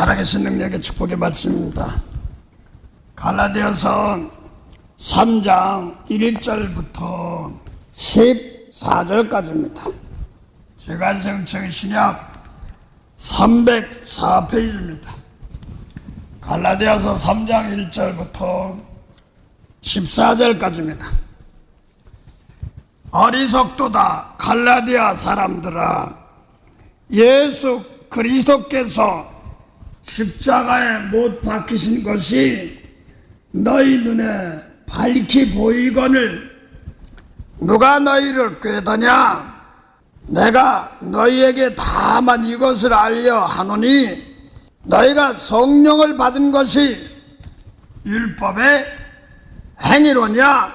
살아계신 능력의 축복의 말씀입니다. 갈라디아서 3장 1절부터 14절까지입니다. 제간성청 신약 304페이지입니다. 갈라디아서 3장 1절부터 14절까지입니다. 어리석도다 갈라디아 사람들아, 예수 그리스도께서 십자가에 못 박히신 것이 너희 눈에 밝히 보이거늘 누가 너희를 꾀더냐? 내가 너희에게 다만 이것을 알려 하노니 너희가 성령을 받은 것이 율법의 행위로냐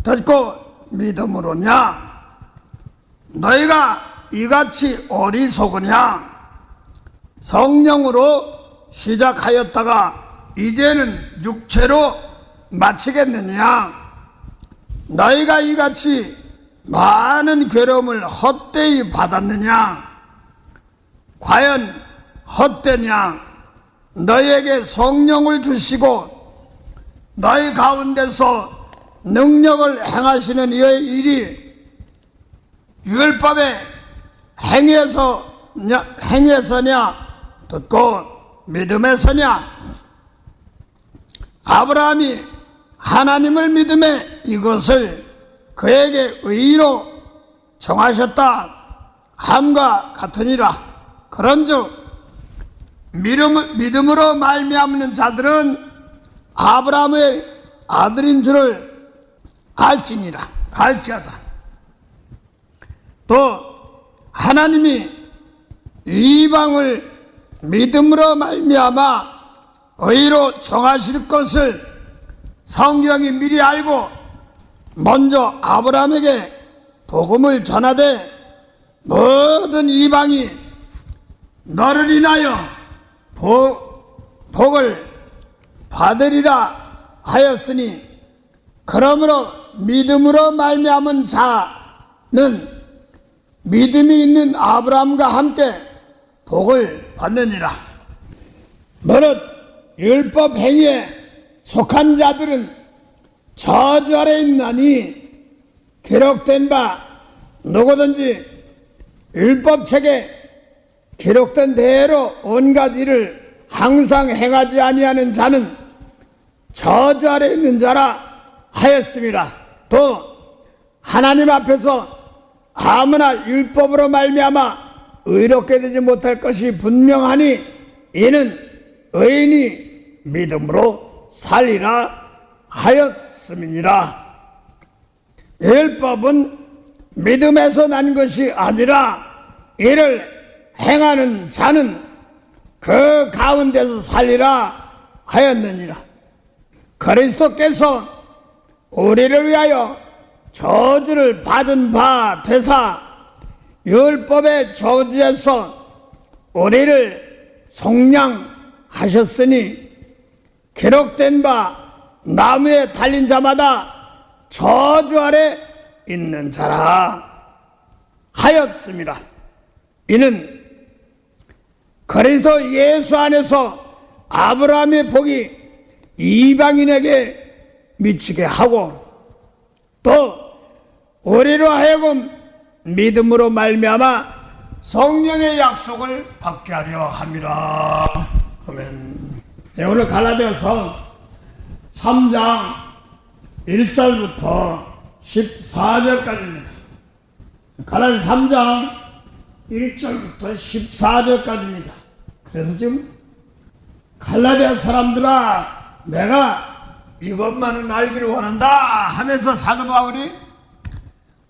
듣고 믿음으로냐? 너희가 이같이 어리석으냐? 성령으로 시작하였다가 이제는 육체로 마치겠느냐? 너희가 이같이 많은 괴로움을 헛되이 받았느냐? 과연 헛되냐? 너희에게 성령을 주시고 너희 가운데서 능력을 행하시는 이의 일이 율법의 행위에서냐 듣고 믿음에서냐? 아브라함이 하나님을 믿음에 이것을 그에게 의로 정하셨다 함과 같으니라. 그런즉 믿음으로 말미암는 자들은 아브라함의 아들인 줄을 알지하다. 또 하나님이 이방을 믿음으로 말미암아 의로 정하실 것을 성경이 미리 알고 먼저 아브라함에게 복음을 전하되 모든 이방이 너를 인하여 복을 받으리라 하였으니, 그러므로 믿음으로 말미암은 자는 믿음이 있는 아브라함과 함께 복을 받느니라. 너는 율법 행위에 속한 자들은 저주 아래 있나니 기록된 바 누구든지 율법책에 기록된 대로 온갖 일을 항상 행하지 아니하는 자는 저주 아래 있는 자라 하였습니다. 또 하나님 앞에서 아무나 율법으로 말미암아 의롭게 되지 못할 것이 분명하니 이는 의인이 믿음으로 살리라 하였음이니라. 율법은 믿음에서 난 것이 아니라 이를 행하는 자는 그 가운데서 살리라 하였느니라. 그리스도께서 우리를 위하여 저주를 받은 바 되사 율법의 저주에서 우리를 속량하셨으니 기록된 바 나무에 달린 자마다 저주 아래 있는 자라 하였습니다. 이는 그리스도 예수 안에서 아브라함의 복이 이방인에게 미치게 하고 또 우리로 하여금 믿음으로 말미암아 성령의 약속을 받게 하려 함이라. 아멘. 네, 오늘 갈라디아서 3장 1절부터 14절까지입니다. 갈라디아서 3장 1절부터 14절까지입니다. 그래서 지금 갈라디아 사람들아, 내가 이것만은 알기를 원한다 하면서 사도 바울이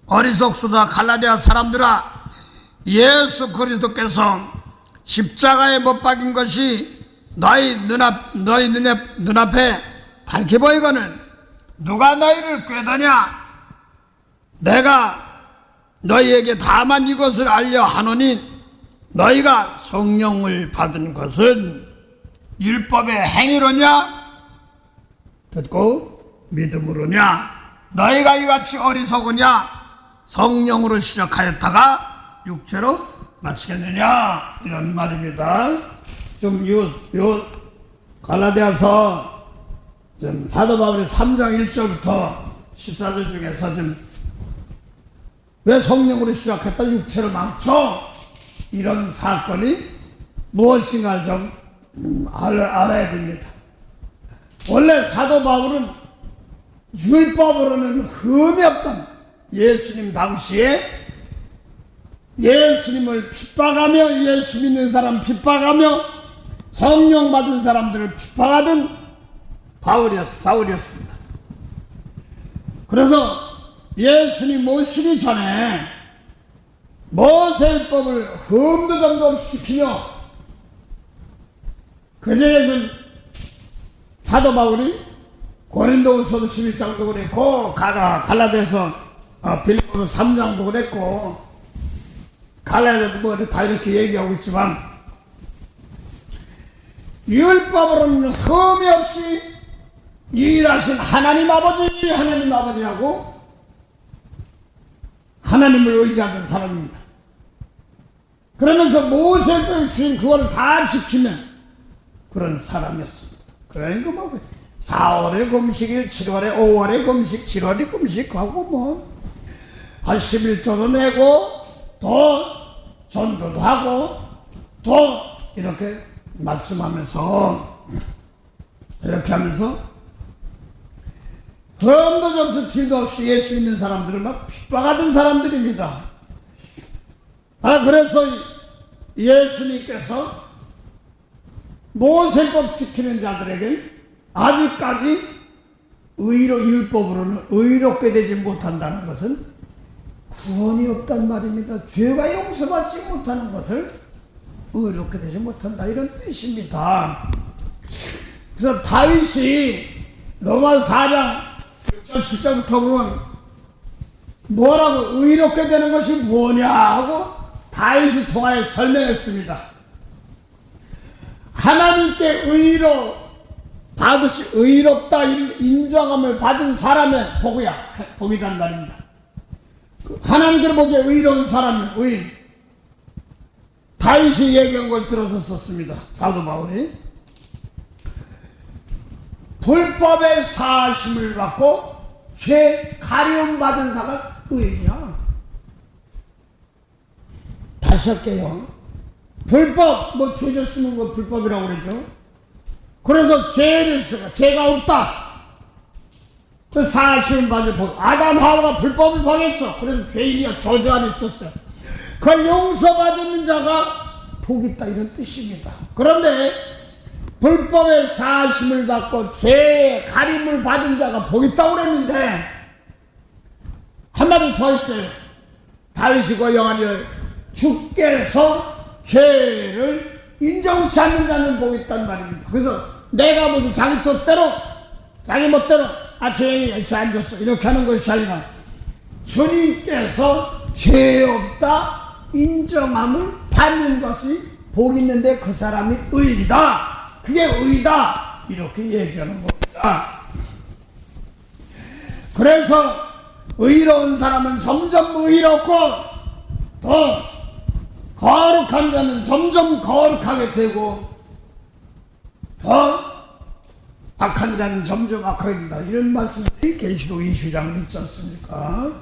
어리석소다 갈라디아 사람들아, 예수 그리스도께서 십자가에 못 박인 것이 너희 눈앞에 밝히 보이거늘 누가 너희를 꾀더냐? 내가 너희에게 다만 이것을 알려 하노니 너희가 성령을 받은 것은 율법의 행위로냐 듣고 믿음으로냐? 너희가 이같이 어리석으냐? 성령으로 시작하였다가 육체로 마치겠느냐? 이런 말입니다. 요 갈라디아서 좀 사도 바울의 3장 1절부터 14절 중에서 좀 왜 성령으로 시작했다 육체로 망쳐 이런 사건이 무엇인가 좀 알아야 됩니다. 원래 사도 바울은 율법으로는 흠이 없던 예수님 당시에 예수님을 핍박하며 예수 믿는 사람 핍박하며 성령 받은 사람들을 핍박하던 사울이었습니다. 그래서 예수님 모시기 전에 모세율법을 흠도 점도 없이 지키며 그 중에서 사도 바울이 고린도후서 11장도 그랬고 갈라디아서 빌립보서 3장도 그랬고 갈라디아도 뭐 다 이렇게 얘기하고 있지만 율법으로는 흠이 없이 일하신 하나님 아버지하고 하나님을 의지하던 사람입니다. 그러면서 모세율법이 주신 그거를 다 지키는 그런 사람이었습니다. 그러니까 뭐 4월에 금식일, 7월에 5월에 금식, 7월에 금식하고 뭐 한 11조도 내고 또 전도도 하고 또 이렇게 말씀하면서 이렇게 하면서 흠도 점수 딜도 없이 예수 믿는 사람들을 막 핍박하던 사람들입니다. 그래서 예수님께서 모세법 지키는 자들에게 아직까지 율법으로는 의롭게 되지 못한다는 것은 구원이 없단 말입니다. 죄가 용서받지 못하는 것을 의롭게 되지 못한다 이런 뜻입니다. 그래서 다윗이 로마 4장 6절 10절부터 보면 뭐라고 의롭게 되는 것이 뭐냐 하고 다윗이 통하여 설명했습니다. 하나님께 의롭다 인정함을 받은 사람의 복이란 말입니다. 하나님께로 보기에 의로운 사람은 의인. 다윗이 얘기한 걸 들어서 썼습니다. 사도 바울이 불법의 사하심을 받고 죄 가리움 받은 자가 의인이야. 다시 할게요. 불법, 죄 쓰는 거 불법이라고 그러죠. 그래서 죄가 없다. 그 사하심을 받은 복. 아담 하와가 불법을 범했어. 그래서 죄인이야. 저주 안에 있었어요. 그걸 용서받는 자가 복이 있다 이런 뜻입니다. 그런데 불법의 사하심을 받고 죄의 가림을 받은 자가 복이 있다고 그랬는데 한마디 더 있어요. 다윗이 고용하니 주께서 죄를 인정치 않는 자는 복이 있단 말입니다. 그래서 내가 무슨 자기 뜻대로 자기 멋대로 죄 안 줬어 이렇게 하는 것이 아니라 주님께서 죄 없다 인정함을 받는 것이 복이 있는데 그 사람이 의이다. 그게 의다 이렇게 얘기하는 겁니다. 그래서 의로운 사람은 점점 의롭고 더 거룩한 자는 점점 거룩하게 되고 더 악한 자는 점점 악하게 된다 이런 말씀이 계시록 20장에 있지 않습니까?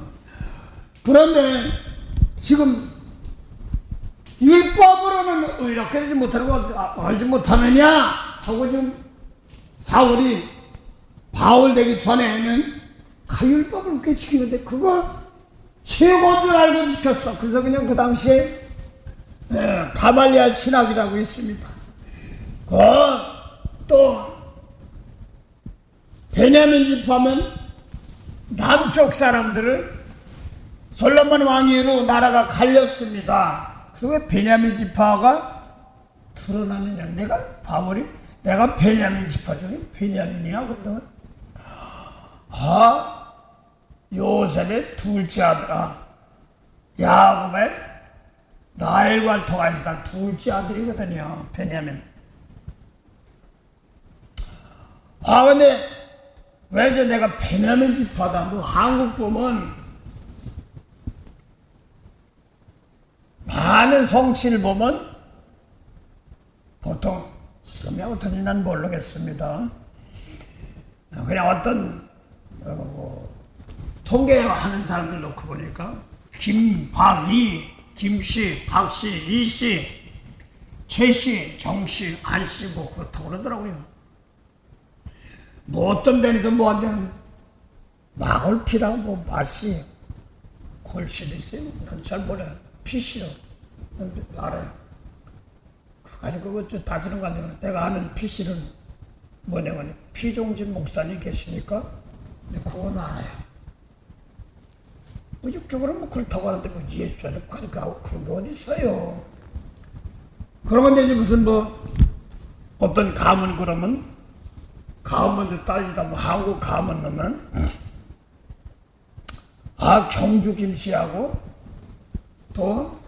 그런데 지금 율법으로는 의롭게 되지 못하고 알지 못하느냐 하고 지금 사울이 바울 되기 전에는 율법을 그렇게 지키는데 그거 최고인 줄 알고 지켰어. 그래서 그냥 그 당시에 가말리알 신학이라고 있습니다. 또 베냐민 지파면 남쪽 사람들을 솔로몬 왕위로 나라가 갈렸습니다. 그래서 왜 베냐민 지파가 드러나느냐? 내가 베냐민 지파 중에 베냐민이야? 그러면 요셉의 둘째 아들아 야곱의 라헬과 통하여서 다 둘째 아들이거든요. 베냐민. 근데 왜 내가 베냐민 지파다? 한국 보면 많은 성씨를 보면 보통 지금이 어떤지 난 모르겠습니다. 그냥 어떤 통계하는 사람들 놓고 보니까 김, 박, 이, 김씨, 박씨, 이씨, 최씨, 정씨, 안씨 뭐 그렇다고 그러더라고요. 뭐 어떤 데는 뭐 안 되는 마을피라 뭐 맛이 골씨도 있어요. 난 잘 몰라요. 피씨요. 알아요. 가지고 그거 좀 따지는 거 아니에요. 내가 아는 피씨는 뭐냐면 피종진 목사님 계시니까 그건 알아요. 뭐 육적으로 뭐 그렇다고 하는데 뭐 예수 안에 가지고 그런 게 어디 있어요. 그런 건데 이제 무슨 뭐 어떤 가문 그러면 가문도 따지다 뭐 한국 가문 넣으면 경주 김씨하고 또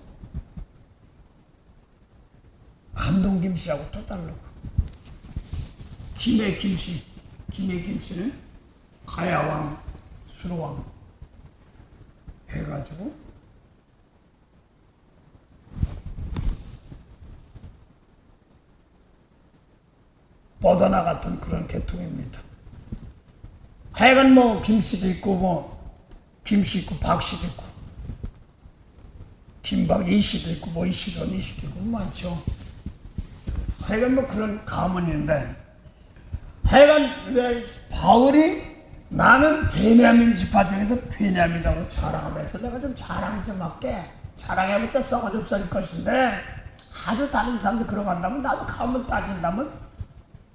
안동 김씨하고 또 다르고 김해 김씨는 가야왕, 수로왕 해가지고 뻗어나 같은 그런 계통입니다. 하여간 뭐 김씨도 있고 뭐 김씨 있고 박씨도 있고 김박 이씨도 있고 뭐 이씨도 있고 많죠. 하여간 뭐 그런 가문인데 하여간 왜 바울이 나는 베냐민 지파 중에서 베냐민이라고 자랑하면서 내가 좀 자랑 좀 할게. 자랑해봤자 썩어 좀 썰 것인데 아주 다른 사람들 그러고 한다면 나도 가문 따진다면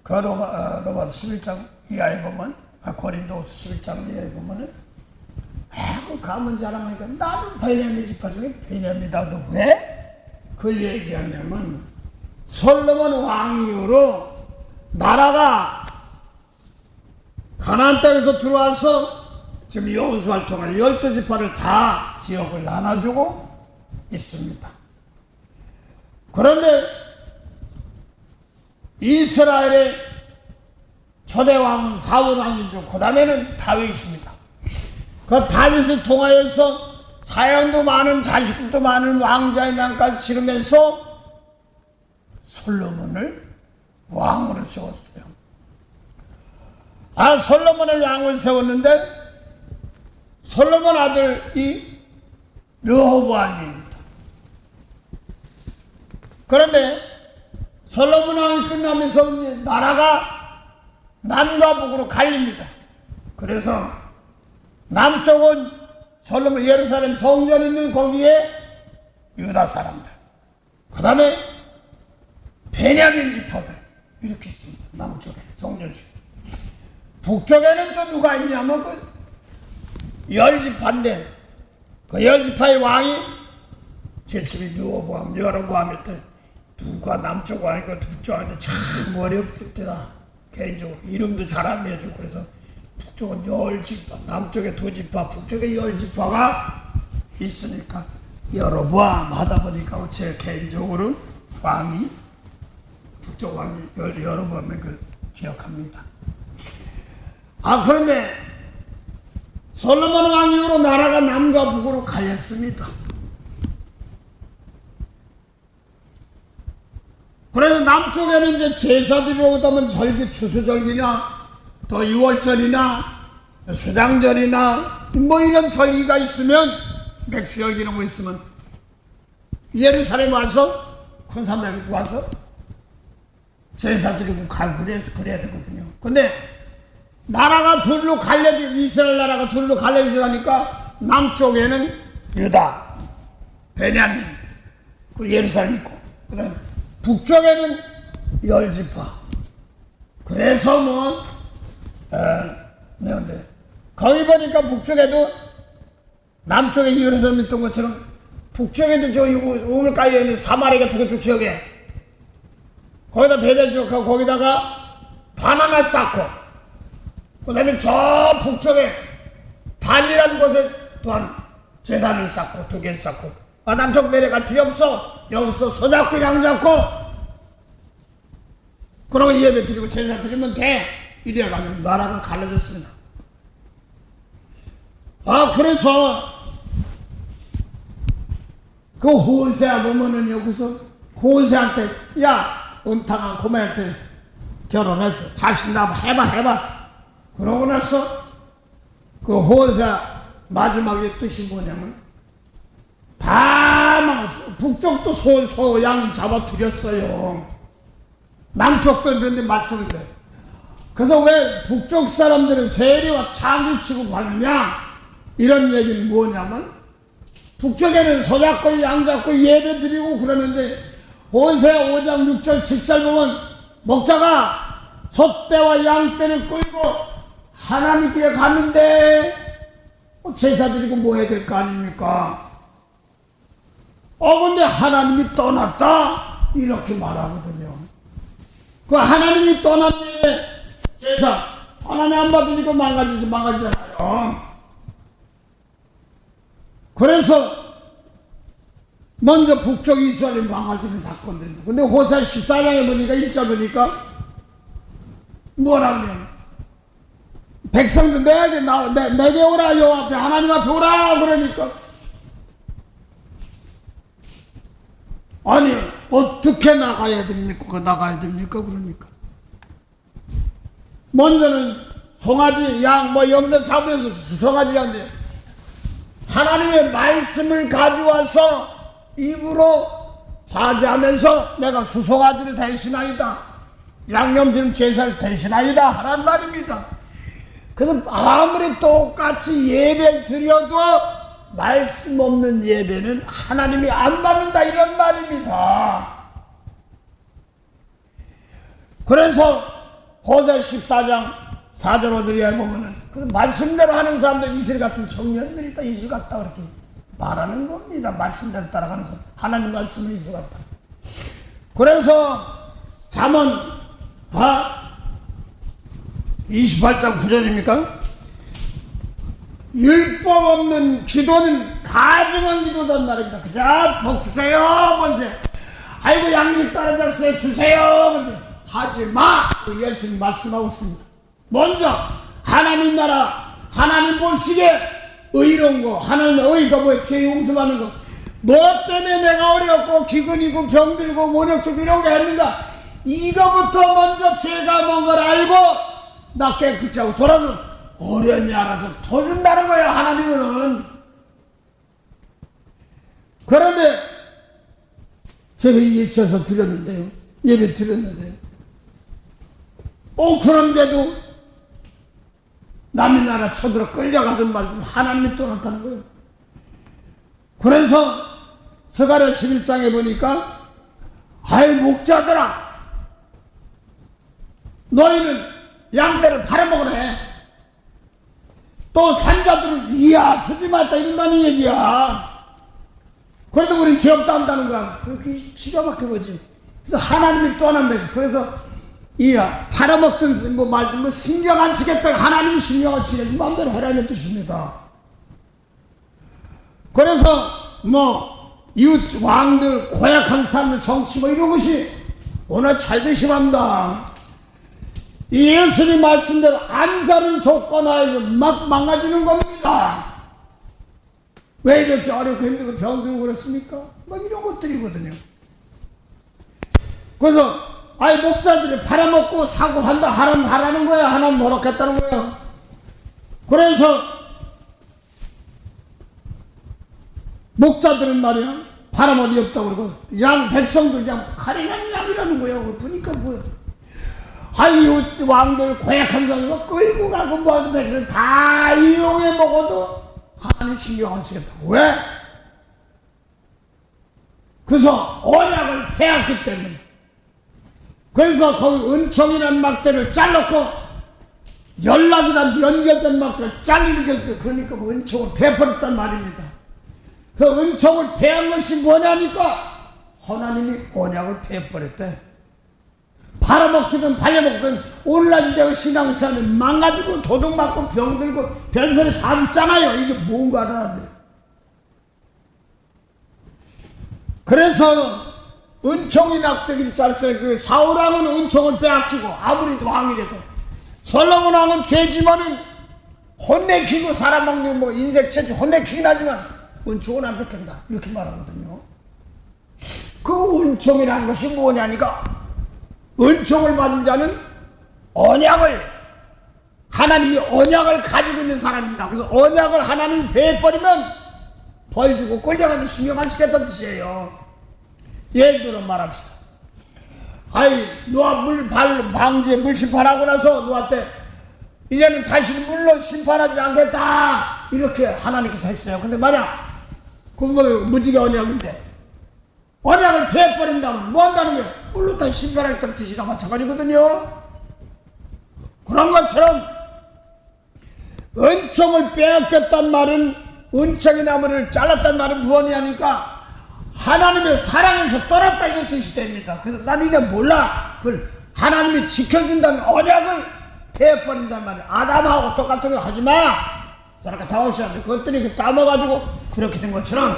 그 로마서 11장 이하에 보면 고린도후서 11장 이하에 보면은 그 가문 자랑하니까 나도 베냐민 지파 중에 베냐민이다. 왜 그걸 얘기하냐면 솔로몬 왕 이후로 나라가 가나안 땅에서 들어와서 지금 여호수아를 통해 12지파를 다 지역을 나눠주고 있습니다. 그런데 이스라엘의 초대 왕은 사울 왕인 중 그 다음에는 다윗입니다. 그 다윗을 통하여서 사형도 많은 자식도 많은 왕자의 난까지 치르면서 솔로몬을 왕으로 세웠어요. 솔로몬을 왕을 세웠는데 솔로몬 아들이 르호보암입니다. 그런데 솔로몬 왕이 끝나면서 나라가 남과 북으로 갈립니다. 그래서 남쪽은 솔로몬 예루살렘 성전 있는 거기에 유다 사람들, 그 다음에 베냐민 지파들 이렇게 있습니다. 남쪽에 성전 중. 북쪽에는 또 누가 있냐면 그 10지파인데 그 10지파의 왕이 70이 여로보암일 때 누가 남쪽 왕이고 북쪽 왕인데 참 어렵더라. 개인적으로 이름도 잘 안 내주고 그래서 북쪽은 10지파, 남쪽에 2지파, 북쪽에 10지파가 있으니까 여로보암 하다 보니까 제 개인적으로 왕이 북쪽 왕이 여로보암을 그 기억합니다. 그런데 솔로몬 왕 이후로 나라가 남과 북으로 갈렸습니다. 그래서 남쪽에는 이제 제사들이 오다면 절기, 추수절기나 또 6월절이나 수장절이나 뭐 이런 절기가 있으면 맥수절기 이런 거 있으면 예루살렘 와서 큰 산에 와서 제사 드리고 가고 그래야 되거든요. 근데 나라가 둘로 갈려지고 이스라엘 나라가 둘로 갈려지고 하니까 남쪽에는 유다, 베냐민, 그리고 예루살렘 있고 그다음에 북쪽에는 10지파. 그래서 뭐 네, 거기 보니까 북쪽에도 남쪽에 예루살렘 있던 것처럼 북쪽에도 저 우물가에 있는 사마리아 쪽 지역에 거기다 배달 지역하고 거기다가 바나나 쌓고 그 다음에 저 북쪽에 단이라는 곳에 또한 제단을 쌓고 2개를 쌓고 남쪽 내려갈 필요 없어. 여기서 손잡고 양 잡고 그러고 예배 드리고 제사 드리면 돼. 이래가지고 나라가 갈라졌습니다. 그래서 그 호세아 보면은 여기서 호세한테 야 은탕한 고모한테 결혼했어. 자식 낳아 해봐. 그러고 나서 그 호세 마지막에 뜻이 뭐냐면 다 망했어. 북쪽도 소양 잡아들였어요. 남쪽도 있는데 말씀을 돼. 그래서 왜 북쪽 사람들은 세리와 창을 치고 가느냐? 이런 얘기는 뭐냐면 북쪽에는 소 잡고 양 잡고 예배 드리고 그러는데 호세 5장 6절 7절 보면 목자가 소떼와 양떼를 끌고 하나님께 가는데 제사 드리고 뭐 해야 될 거 아닙니까? 근데 하나님이 떠났다 이렇게 말하거든요. 그 하나님이 떠났는데 제사 하나님 안 받으니까 망가지잖아요. 그래서 먼저 북쪽 이스라엘이 망가지는 사건들입니다. 근데 호세 14장에 보니까 1절 보니까 뭐라 그러냐면 백성들 내게 오라 여호와 앞에 하나님 앞에 오라 그러니까 아니 어떻게 나가야 됩니까? 그러니까 먼저는 송아지 양 염소 잡으면서 수송아지 양들 하나님의 말씀을 가져와서 입으로 사죄하면서 내가 수송아지를 대신하이다 양념스러운 제사를 대신하이다 하란 말입니다. 그래서 아무리 똑같이 예배를 드려도 말씀 없는 예배는 하나님이 안 받는다 이런 말입니다. 그래서 호세 14장 4절 5절에 보면은 그 말씀대로 하는 사람들 이슬 같은 청년들이 있다. 이슬 같다 그렇게 말하는 겁니다. 말씀대로 따라가는 사람 하나님 말씀은 이슬 같다. 그래서 잠언 28장 9절입니까? 율법 없는 기도는 가증한 기도단 말입니다. 그저 복 주세요 보세요. 아이고 양식 떨어졌어요 주세요 하지 마. 예수님 말씀하고 있습니다. 먼저 하나님 나라 하나님 보시기에 의로운 거 하나님의 의가 뭐예요? 죄 용서받는 거. 뭐 때문에 내가 어렵고 기근이고 병들고 원역도 이런 거 했는가? 이거부터 먼저 죄가 뭔 걸 알고 나 깨끗이 하고 돌아서 어련히 알아서 도준다는 거예요. 하나님은. 그런데 제가 예쳐서 드렸는데요. 예배 드렸는데요. 그런데도 남의 나라 쳐들어 끌려가던 말도 하나님이 떠났다는 거예요. 그래서 스가랴 11장에 보니까 아이 목자들아 너희는 양떼를 팔아먹으래. 또 산자들은 이야 쓰지 말다 이런다는 얘기야. 그래도 우린 죄 없다 한다는 거야. 그렇게 기가 막혀보지. 그래서 하나님이 떠난 거지. 그래서 이야 팔아먹든 뭐 말든 뭐 신경 안 쓰겠다. 하나님이 신경을 쓰겠지 마음대로 해라는 뜻입니다. 그래서 뭐 이웃 왕들 고약한 사람들 정치 뭐 이런 것이 오늘 잘 되시랍니다. 예수님 말씀대로 안사는 조건하에서 막 망가지는 겁니다. 왜 이렇게 어렵고 힘들고 병들고 그렇습니까? 막 이런 것들이거든요. 그래서 아이 목사들이 팔아먹고 사고 한다 하라는 거야. 하나님 노력했다는 거야. 그래서 목사들은 말이야 팔아먹이 없다고 그러고 양 백성들 그냥 가련한 양이라는 거야. 보니까 뭐야 이웃 왕들 고약한 사람을 끌고 가고 뭐 백성 다 이용해 먹어도 하나님 신경 안 쓰겠다. 왜? 그래서 언약을 빼앗기 때문에. 그래서 거기 은총이라는 막대를 잘랐고 연락이란 연결된 막대를 잘리게 그러니까 은총을 베풀었단 말입니다. 그 은총을 베한 것이 뭐냐니까 하나님이 언약을 베풀었대. 팔아먹기든 팔려먹든 오늘날 내가 신앙생활을 망가지고 도둑맞고 병들고 별소리 다 듣잖아요. 이게 뭔가를 하는데. 그래서 은총이 낙되기를 잘했어요. 그 사울왕은 은총을 빼앗기고 아무리 왕이라도 솔로몬 왕은 죄지만은 혼내키고 살아먹는 뭐 인생 최초 혼내키긴 하지만 은총은 안 뺏긴다 이렇게 말하거든요. 그 은총이라는 것이 뭐냐니까 은총을 받은 자는 하나님이 언약을 가지고 있는 사람입니다. 그래서 언약을 하나님이 베어버리면 벌 주고 꼴장한테 신경 안 쓰겠다는 뜻이에요. 예를 들어 말합시다. 노아 방주에 물 심판하고 나서 노아한테 이제는 다시는 물로 심판하지 않겠다 이렇게 하나님께서 했어요. 근데 만약 그건 무지개 언약인데 언약을 베어버린다면 뭐 한다는 거예요? 물로 다 심판하겠다는 뜻이랑 마찬가지거든요. 그런 것처럼 은총을 빼앗겼단 말은 은총의 나무를 잘랐단 말은 무언이냐니까 하나님의 사랑에서 떠났다 이런 뜻이 됩니다. 그래서 나는 이제 몰라. 그걸 하나님이 지켜준다는 언약을 베어버린단 말이야. 아담하고 똑같은 거 하지 마. 저렇게 당황시한데 그것들이 따먹어가지고 그렇게 된 것처럼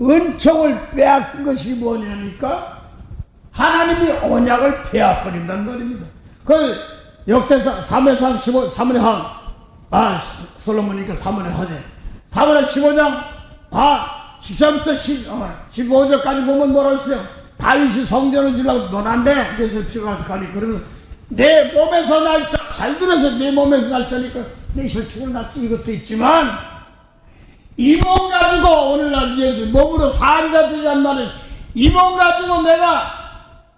은총을 빼앗긴 것이 뭐냐니까 하나님이 언약을 베어버린다는 말입니다. 그걸 역대상 3회상 3회항 솔로몬이니까 3회를 하지. 3회 15장 14부터 15절까지 보면 뭐라고 했어요? 다윗이 성전을 지으려고 논한데 그래서 피가 가니 그러면 내 몸에서 날짜 잘 들어서 내 몸에서 날짜니까 내 혈통으로 났지 이것도 있지만 이 몸 가지고 오늘날 예수 몸으로 산 자들이란 말은 이 몸 가지고 내가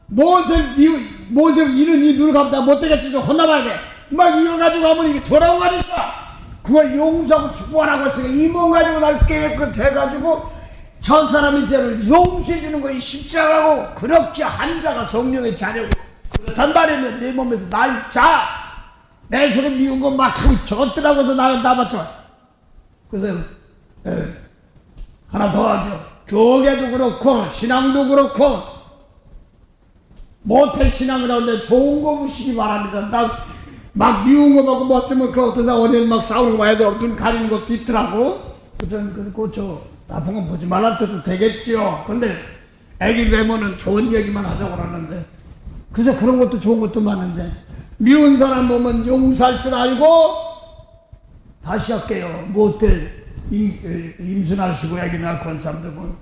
모세 이는 이 눈을 감다 못되겠지 좀 혼나봐야 돼. 막 이거 가지고 하면 이게 돌아오니까 그걸 용서하고 축복하라고 했으니까 이 몸 가지고 날 깨끗해가지고 저 사람의 죄를 용서해주는 것이 십자가고 그렇게 한 자가 성령의 자녀고 그렇단 말이면 내 몸에서 날자 내 손에 미운 거 막 하고 저것들하고 해서 나봤죠. 그래서 하나 더 하죠. 교계도 그렇고 신앙도 그렇고 모텔 신앙을 하는데 좋은 거 보시기 바랍니다. 나 막 미운 거 먹고 뭐 어쩌면 그 어떤 사람 막 싸우는 거 애들 눈 가리는 것도 있더라고. 그저 나쁜 건 보지 말라 해도 되겠지요. 근데 애기 외모는 좋은 얘기만 하자고 그러는데 그래서 그런 것도 좋은 것도 많은데 미운 사람 보면 용서할 줄 알고 다시 할게요. 모텔 임신하시고 애기 낳고 한 사람들 보면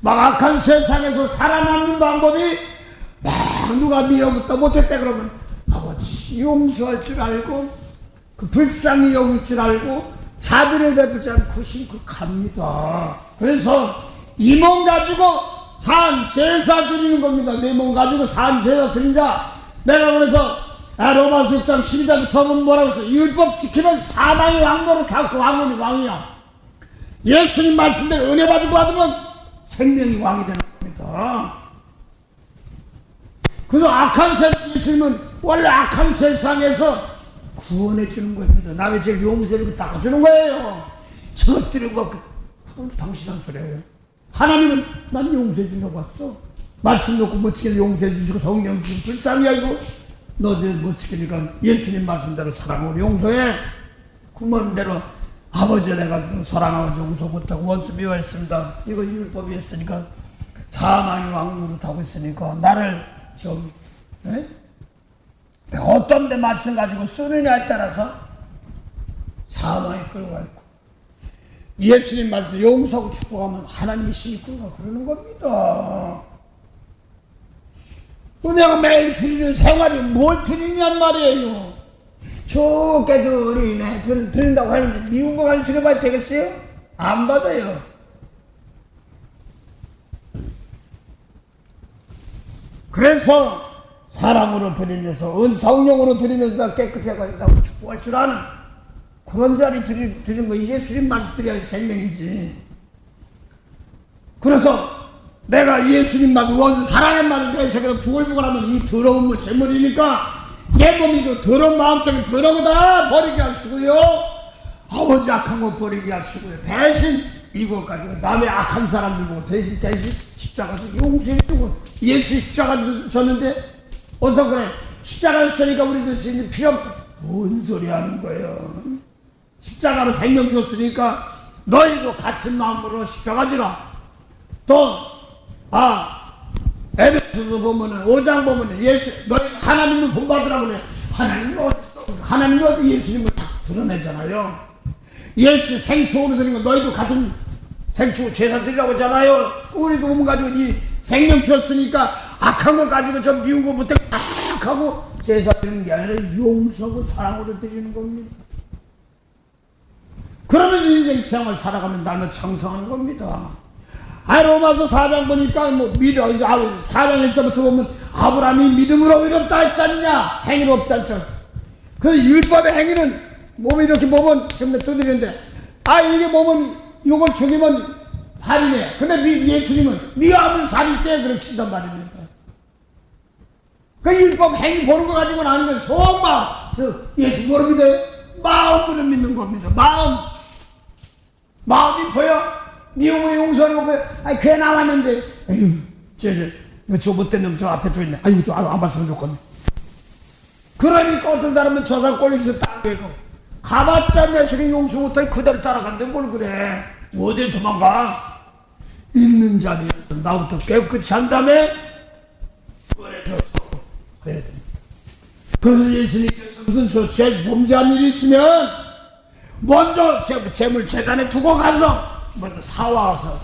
막 악한 세상에서 살아남는 방법이 막 누가 미워부터 못했대 그러면 아버지 용서할 줄 알고 그 불쌍히 여길 줄 알고 자비를 베풀지 않고 신고 갑니다. 그래서 이 몸 가지고 산 제사 드리는 겁니다. 내 몸 가지고 산 제사 드린 자 내가 그래서 로마서 6장 12절부터 보면 뭐라고 했어? 율법 지키면 사망의 왕노로 다 그 왕은 왕이야. 예수님 말씀대로 은혜 받으면 생명이 왕이 되는 겁니다. 그래서 악한 세상, 예수님은 원래 악한 세상에서 구원해 주는 겁니다. 남의 죄를 용서해주고 닦아주는 거예요. 저것들이 막 당신한 소리예요. 하나님은 난 용서해 준다고 왔어. 말씀 놓고 못 지키면 용서해 주시고 성령 주시고 불쌍히 하고 너들 못 지키니까 예수님 말씀대로 사랑으로 용서해. 그 말대로 아버지 내가 사랑하고 용서 못하고 원수 미워했습니다. 이거 율법이 했으니까 사망의 왕노릇 하고 있으니까 나를 좀 어떤 데 말씀 가지고 쓰느냐에 따라서 사망에 끌고 갈 거. 예수님 말씀 용서하고 축복하면 하나님이 신이 끌고 그러는 겁니다. 내가 매일 드리는 생활이 뭘 드리냔 말이에요. 좋게 드리네. 드린다고 하는데 미운 거 가지고 드려봐야 되겠어요? 안 받아요. 그래서 사랑으로 드리면서 성령으로 드리면서 깨끗해가지고 축복할 줄 아는 그런 자리 드리는 거 예수님 말씀드려야 생명이지. 그래서 내가 예수님 말씀 사랑의 말을 내 속에서 부글부글하면 이 더러운 거 샘물이니까 내 몸이 그 더러운 마음속에 더러운 거 다 버리게 하시고요. 아버지 악한 거 버리게 하시고요. 대신 이거 가지고 남의 악한 사람들 보고 대신 십자가 용서해주고 예수 십자가 졌는데 어서 그래 십자가를 쓰니까 우리도 쓰니 필요 없다. 뭔 소리 하는 거예요. 십자가로 생명 줬으니까 너희도 같은 마음으로 십자가 지라. 또 에베소서 보면은 5장 보면은 너희 하나님을 본받으라고 그래. 하나님이 어딨어? 하나님이 어디 예수님을 다 드러내잖아요. 예수 생축으로 드린 거 너희도 같은 생축 제사 드리라고 하잖아요. 우리도 몸 가지고 이 생명 주셨으니까 악한 거 가지고 저 미운 거부터 악하고 제사 드리는 게 아니라 용서하고 사랑으로 드리는 겁니다. 그러면서 인생 생활 살아가면 날마다 장성하는 겁니다. 로마서 4장 보니까 믿어 이제 4장 1절부터 보면 아브라함이 믿음으로 의롭다 했지 않냐? 행위는 없지 않죠. 그 율법의 행위는 몸이 이렇게 보면 지금 두드리는데 이게 보면 이걸 죽이면 살인이에요. 근데 예수님은 미워하면 살인죄에 그렇게 한단 말입니다. 그 율법 행위 보는 거 가지고는 아는 거예요. 속마음. 예수 모릅니다. 마음으로 믿는 겁니다. 마음이 보여. 미움의 용서하는 거 보여. 교회 나왔는데 저 못된 놈 저 앞에 저 있네. 저 안 봤으면 좋겠네. 그러니까 어떤 사람은 저 사람 꼴리기서 딱 되고 가봤자 내 속에 용서 못하니 그대로 따라간대. 뭘 그래. 어딜 도망가. 있는 자리에서 나부터 깨끗이 한 다음에 꺼내줘서 그래야 됩니다. 그래서 예수님께서 무슨 죄 범죄한 일이 있으면 먼저 재물 재단에 두고 가서 먼저 사와서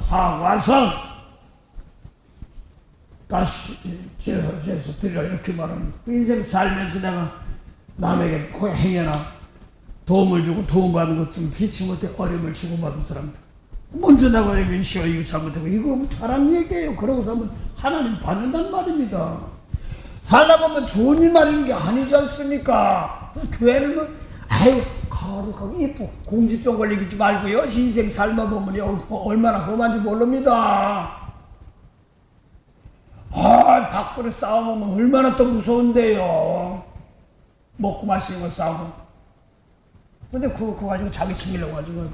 다시 죄에서 드리라 이렇게 말합니다. 인생 살면서 내가 남에게 행여나 도움을 주고 도움받은 것 좀 피치 못해 어려움을 주고받은 사람들 먼저 나가 이거 쉬어 이거 잘못하고 이거 하라는 얘기예요. 그러고서 하면 하나님 받는단 말입니다. 살다 보면 좋은 일만 있는 게 아니지 않습니까? 교회는 거룩하고 이쁘고 공지병 걸리지 말고요. 인생 삶아 보면 얼마나 험한지 모릅니다. 밖으로 싸우면 얼마나 또 무서운데요. 먹고 마시는 거 싸우고. 근데 그거 가지고 자기 챙기려고 가지고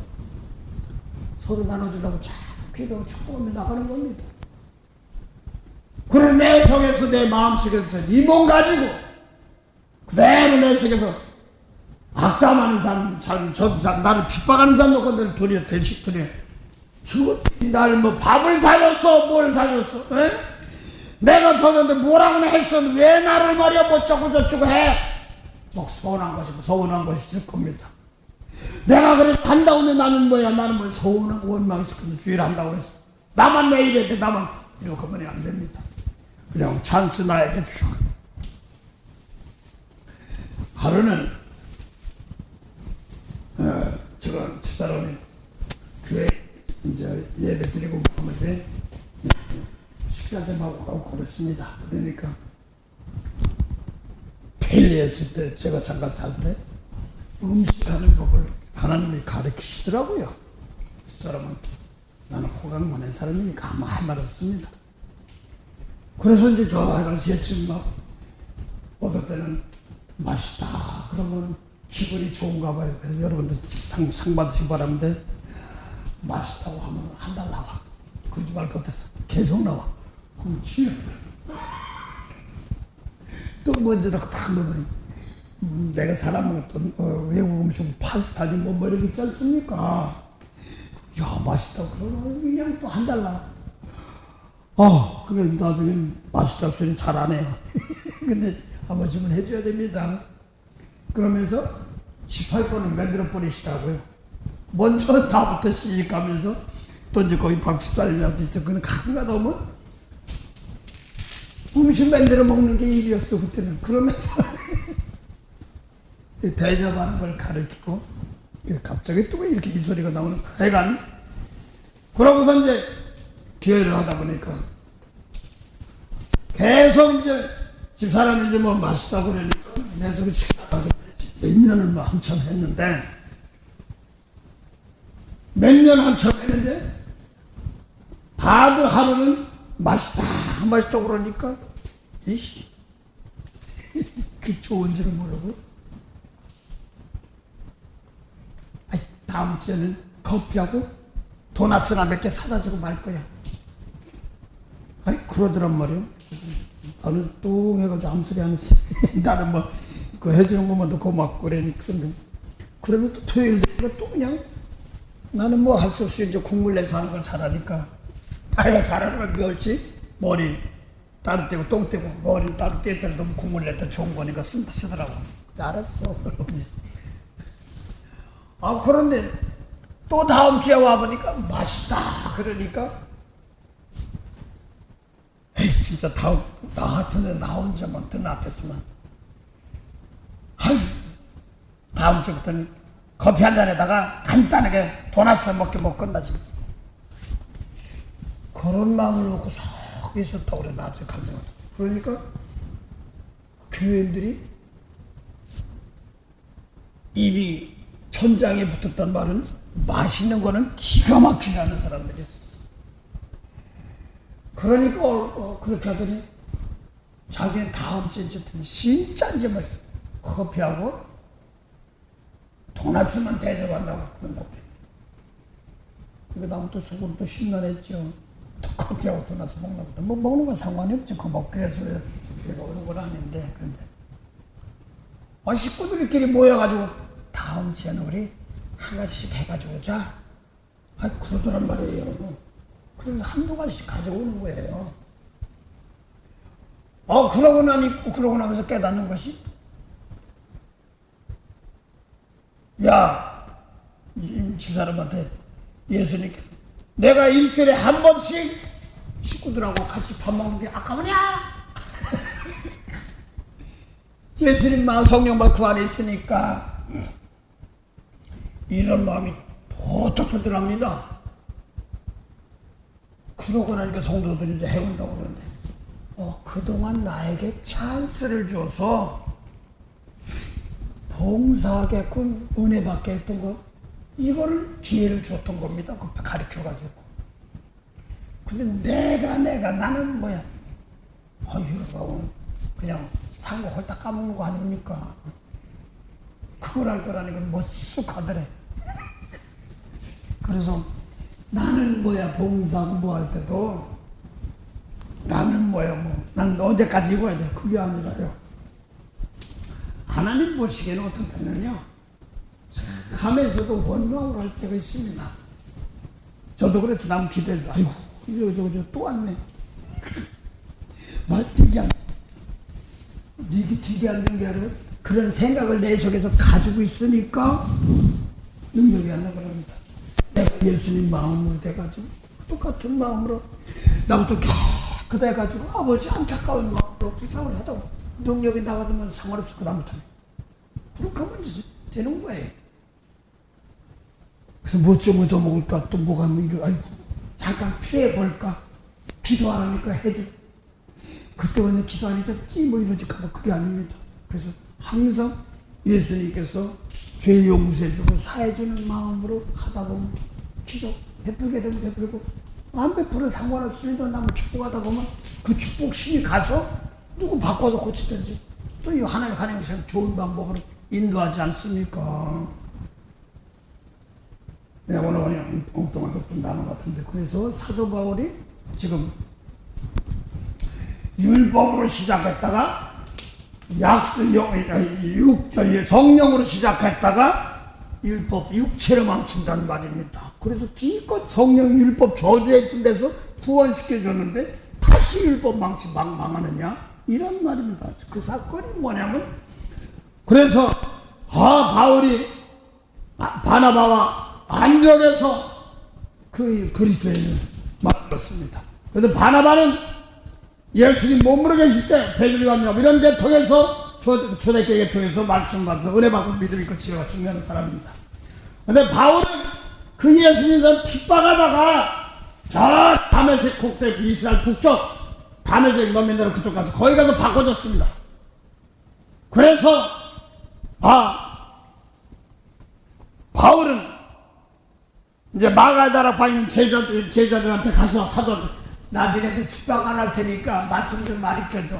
서로 나눠주려고 자꾸 기도하고 축복하며 나가는 겁니다. 그래 내 속에서 내 마음속에서 네 몸 가지고 그대로 내 속에서 악담하는 사람, 나를 핍박하는 사람 놓고 늘 도리어 대식도리어 날 밥을 사줬어 뭘 사줬어? 에? 내가 줬는데 뭐라고는 했었는데 왜 나를 말이야 뭐 저쩌고 해? 서운한 것이 있을 겁니다. 내가 그래 한다고 했는데 나는 뭐 서운하고 원망이 있을 건데 주의를 한다고 했어. 나만 왜 이래 돼 나만 이렇게 하면 안 됩니다. 그냥 찬스 나에게 주셔. 하루는 제가 집사람이 교회 이제 예배 드리고 하면서 식사 좀 하고 가고 그랬습니다. 그러니까 펠리했을 때 제가 잠깐 살 때 음식하는 법을 하나님이 가르치시더라고요. 집사람한테 나는 호강 많은 사람이니까 아무 할 말 없습니다. 그래서 이제 저 당시에 지금 막 어떨 때는 맛있다 그러면 기분이 좋은가 봐요. 그래서 여러분들 상 받으시기 바랍니다. 맛있다고 하면 한 달 나와. 거짓말 못해서 계속 나와. 그럼 취해. 또 먼저다가 탁 넣어버리면 내가 사람은 어떤 외국 음식 파스타니 뭐 이렇게 있지 않습니까? 야 맛있다고 그러면 그냥 또 한 달 나와. 그게 나중에 맛있다고 소리는 잘 안 해요. 근데 한 번씩은 해줘야 됩니다. 그러면서 18번을 만들어 버리시더라고요. 먼저 나부터 시집가면서 또 이제 거기 박수살이라도 있어. 그는 가끔가다 오면 음식 만들어 먹는 게 일이었어 그때는. 그러면서 대접하는 걸 가르치고 갑자기 또 이렇게 이 소리가 나오는 거야. 하여간 그러고서 이제 기회를 하다 보니까 계속 이제 집사람이 이제 뭐 맛있다고 그러니까 내 속에 식사가서 몇 년을 뭐 한참 했는데 다들 하루는 맛있다고 그러니까 이씨 그 좋은 줄은 모르고 다음 주에는 커피하고 도넛을 몇 개 사다 주고 말 거야. 그러더란 말이야. 나는 뚱 해가지고 아무 소리 안 했어. 나는 뭐 그 해주는 것만 더 고맙고 그러니까. 그러면 또 토요일 되니까 또 그냥 나는 뭐 할 수 없이 이제 국물 내서 하는 걸 잘하니까. 내가 잘하는 걸 멸치 머리 따로 떼고 똥 떼고 머리 따로 떼더라도 너무 국물 냈다 좋은 거니까 쓰더라고. 알았어. 그런데 또 다음 주에 와보니까 맛있다 그러니까 진짜 나 같은데 나 혼자만 뜬 앞에서만 아유, 다음 주부터는 커피 한 잔에다가 간단하게 도넛을 먹고 끝나지. 그런 마음을 놓고 속 있었다고 그래. 나중에 감정을. 그러니까 교인들이 입이 천장에 붙었단 말은 맛있는 거는 기가 막히게 하는 사람들이 있어. 그러니까 그렇게 하더니 자기는 다음 주에 진짜 이제 뭐 커피하고 도넛만 대접한다고 그런다고 그래. 그러니까 나부터 속으로 또 심란했죠. 또 커피하고 도넛 먹나 보다. 뭐 먹는 건 상관이 없지. 그거 먹기 위해서 내가 오는 건 아닌데. 그런데 식구들끼리 모여가지고 다음 주에는 우리 한 가지씩 해가지고 오자. 그러더란 말이에요. 그래서 한두 가지씩 가져오는 거예요. 그러고 나면서 깨닫는 것이, 야, 집사람한테 예수님께서 내가 일주일에 한 번씩 식구들하고 같이 밥 먹는 게 아까우냐? 예수님만 성령만 그 안에 있으니까 이런 마음이 보톡 들어갑니다. 그러고 나니까 성도들이 이제 해온다고 그러는데, 그동안 나에게 찬스를 줘서 봉사하게끔 은혜 받게 했던 거, 이거를 기회를 줬던 겁니다. 그 가르쳐가지고. 근데 나는 뭐야? 이거 그냥 산 거 홀딱 까먹는 거 아닙니까? 그걸 할 거라니까 머쓱하더래. 그래서 나는 뭐야, 봉사 공부할 때도 나는 뭐야, 난 언제까지 입어야 돼? 그게 아니라요. 하나님 보시기에는 어떤 때는요, 밤에서도 원망을 할 때가 있습니다. 저도 그랬지. 남 기대해서, 아이고, 이거 또 왔네. 말 되게 안, 이게 되게 안 되는 게 아니라 그런 생각을 내 속에서 가지고 있으니까 능력이 안 나갑니다. 내가 예수님 마음으로 돼가지고 똑같은 마음으로 나부터 깨끗해가지고 아버지 안타까운 마음으로 불쌍을 하다고 능력이 나가면 상관없을 거 나부터 그렇게 하면 되는 거예요. 그래서 뭐 좀 더 먹을까, 또 뭐가 이거, 아이고 잠깐 피해볼까, 기도 안 하니까 해줘. 그때는 기도 안 해줬지 뭐 이러지. 그게 아닙니다. 그래서 항상 예수님께서 죄 용서해주고 사해주는 마음으로 하다 보면 기도 베풀게 되면 베풀고, 안 베풀어 상관없습니다. 남을 축복하다 보면 그 축복심이 가서 누구 바꿔서 고치든지 또 이 하나님 좋은 방법으로 인도하지 않습니까? 내가 오늘 그냥 엉뚱한 것좀 나눈 것 같은데, 그래서 사도 바울이 지금 율법으로 시작했다가 성령으로 시작했다가 율법 육체로 망친다는 말입니다. 그래서 기껏 성령 율법 저주했던 데서 구원시켜줬는데 다시 율법 망하느냐, 이런 말입니다. 그 사건이 뭐냐면, 그래서 바울이 바나바와 안디옥에서 그 그리스도인을 만났습니다. 그런데 바나바는 예수님 몸으로 계실 때 베들레헴 이런 데 통해서 초대교회 통해서 말씀 받고 은혜 받고 믿음이 있고 지혜가 중요한 사람입니다. 그런데 바울은 그 예수님을 핍박하다가 저 다메섹 국대 이스라엘 북쪽 다메섹 너민들은 그쪽 가서 거기 가서 바꿔줬습니다. 그래서 바울은 이제 마가다락방에 있는 제자들한테 가서 사도들, 나 니네들 핍박 안 할 테니까 말씀 좀 가르쳐줘.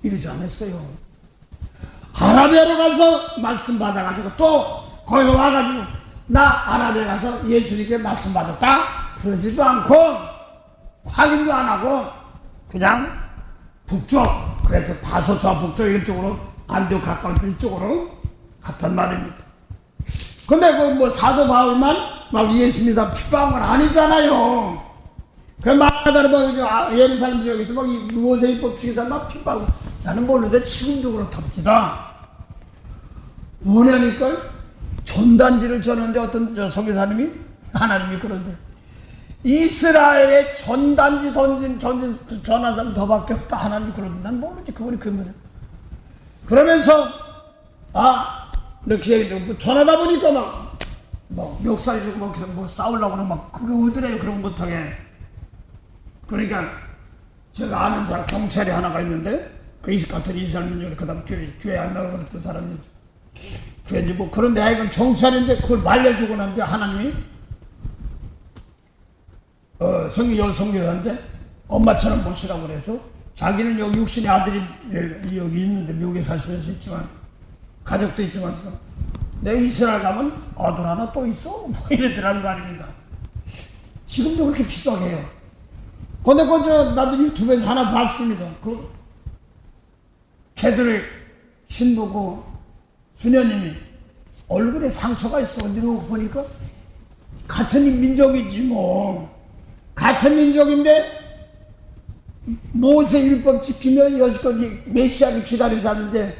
이러지 않았어요. 아라비아로 가서 말씀 받아가지고 또 거기서 와가지고 나 아라비아 가서 예수님께 말씀 받았다? 그러지도 않고 확인도 안 하고 그냥 북쪽, 그래서 다소 저 북쪽 이쪽으로 안디옥 가까운 이쪽으로 갔단 말입니다. 근데 그 사도 바울만 막 예수님 핍박한 건 아니잖아요. 그 마가다락 예루살렘 지역에도 막 모세율법 지키사 막 핍박하고, 나는 모르는데 지금도 그렇답니다. 뭐냐니까 전단지를 줬는데 어떤 선교사님이, 하나님이 그런데 이스라엘에 전단지 전한 사람 너밖에 없다. 하나님 그러면 난 모르지. 그분이 그 무슨. 그러면서, 이렇게 얘기해. 뭐 전하다 보니까 뭐 멱살이고 뭐 싸우려고 막, 그게 어디래요. 그런 거 못하게. 그러니까, 제가 아는 사람, 경찰이 하나가 있는데, 그 같은 이스라엘 민족이 그 다음 교회 안 나가고 그랬던 사람이지. 그게 뭐 그런데 하여간 경찰인데 그걸 말려주고 난데 하나님이 성교사인데 엄마처럼 모시라고 그래서 자기는 여기 육신의 아들이 여기 있는데 미국에 사시면서 있지만 가족도 있지만서 내 이스라엘 가면 아들 하나 또 있어? 뭐 이러더라는 거 아닙니다. 지금도 그렇게 핍박해요. 근데 나도 유튜브에서 하나 봤습니다. 그 걔들의 신부고 수녀님이 얼굴에 상처가 있어. 근데 보니까 같은 민족이지 뭐. 같은 민족인데 모세 율법 지키며 여지껏 메시아를 기다려 사는데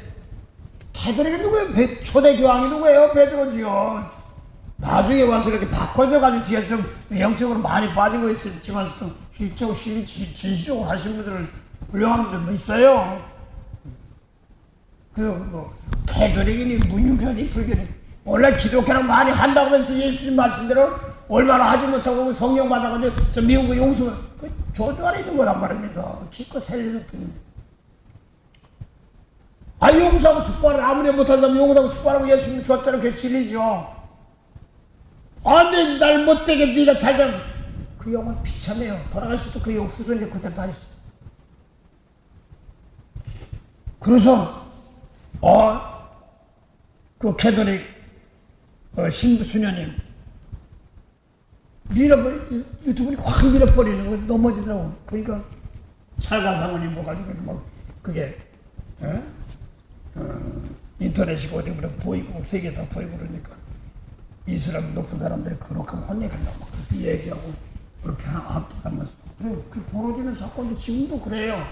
걔들에게 누구예요? 초대 교황이 누구예요? 베드로지요. 나중에 와서 이렇게 바꿔져가지고 뒤에서 영적으로 많이 빠진 거 있지만서도 진실적으로 하신 분들은 훌륭한 분들도 있어요. 캐톨릭이니 무유견이 불교니 원래 기독교랑 많이 한다고 해서 예수님 말씀대로 얼마나 하지 못하고 성령 받아가지고 저 미국의 용수 그 저주 안에 있는 거란 말입니다. 기껏 살려줬더니 용서하고 축복을 아무리 못한 사람 용서하고 축복하고 예수님 줬잖아. 그게 진리죠. 근데 날 못되게 네가 잘되면 그 영혼 비참해요. 돌아가실 때 그 영 후손이 그대로 다 있어. 그래서 그 캐톨릭 신부 수녀님 유튜브를 확 밀어버리는 거 넘어지더라고. 그러니까 찰가상원이 뭐가지고 막 그게 인터넷이고 어디 보이고 세계 다 보이고 그러니까 이슬람 높은 사람들이 그렇게 혼내간다고 막 그렇게 얘기하고 그렇게 압박하면서 그래 그 벌어지는 사건도 지금도 그래요.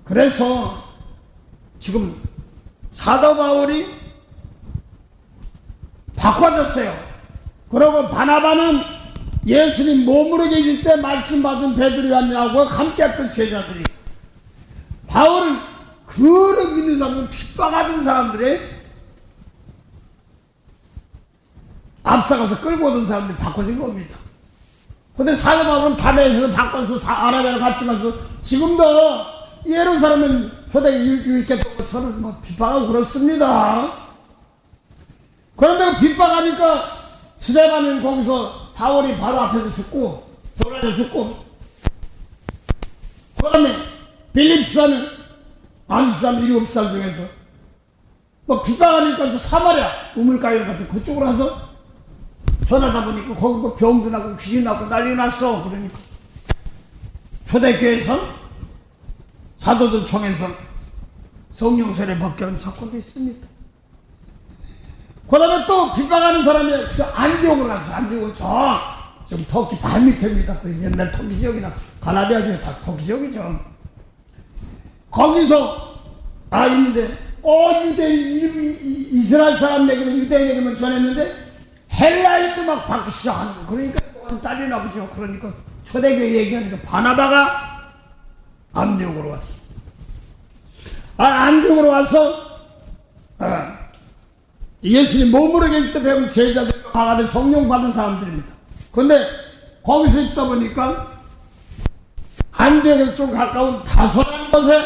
그래서 지금 사도 바울이 바꿔줬어요. 그리고 바나바는 예수님 몸으로 계실 때 말씀 받은 베드로하고 함께했던 제자들이 바울은 그를 믿는 사람들 핍박하던 사람들이 앞서가서 끌고 오던 사람들이 바꿔진 겁니다. 근데 사도 바울은 담에서 바꿔서 아라비아로 같이 가서 지금도 예루살렘은 초대 이렇게 서로 핍박하고 그렇습니다. 그런데 핍박하니까 스데반은 거기서 사울이 바로 앞에서 죽고 돌아서 죽고 그 다음에 빌립사는 안수 사람 7살 중에서 핍박하니까 저 사마리아 우물가에 같은 그쪽으로 가서 전하다 보니까 거기 병도 나고 귀신 나고 난리 났어. 그러니까 초대교회에서 사도들 총에서 성령 세례 받게 하는 사건도 있습니다. 그 다음에 또 핍박하는 사람이 안디옥을 갔어. 안디옥은 지금 터키 발밑입니다. 옛날 터키 지역이나 가나디아 지역 다 터키 지역이죠. 거기서 있는데 이스라엘 사람에게는 유대인에게만 전했는데 헬라인도 막 받기 시작하는 거. 그러니까 딸이 나보죠. 그러니까 초대교회 얘기하니까 바나바가 안디옥으로 왔어. 안디옥으로 와서 예수님 몸으로 계실 때 배운 제자들과 강하게 성령 받은 사람들입니다. 그런데 거기서 있다 보니까 안디옥에 좀 가까운 다소라는 곳에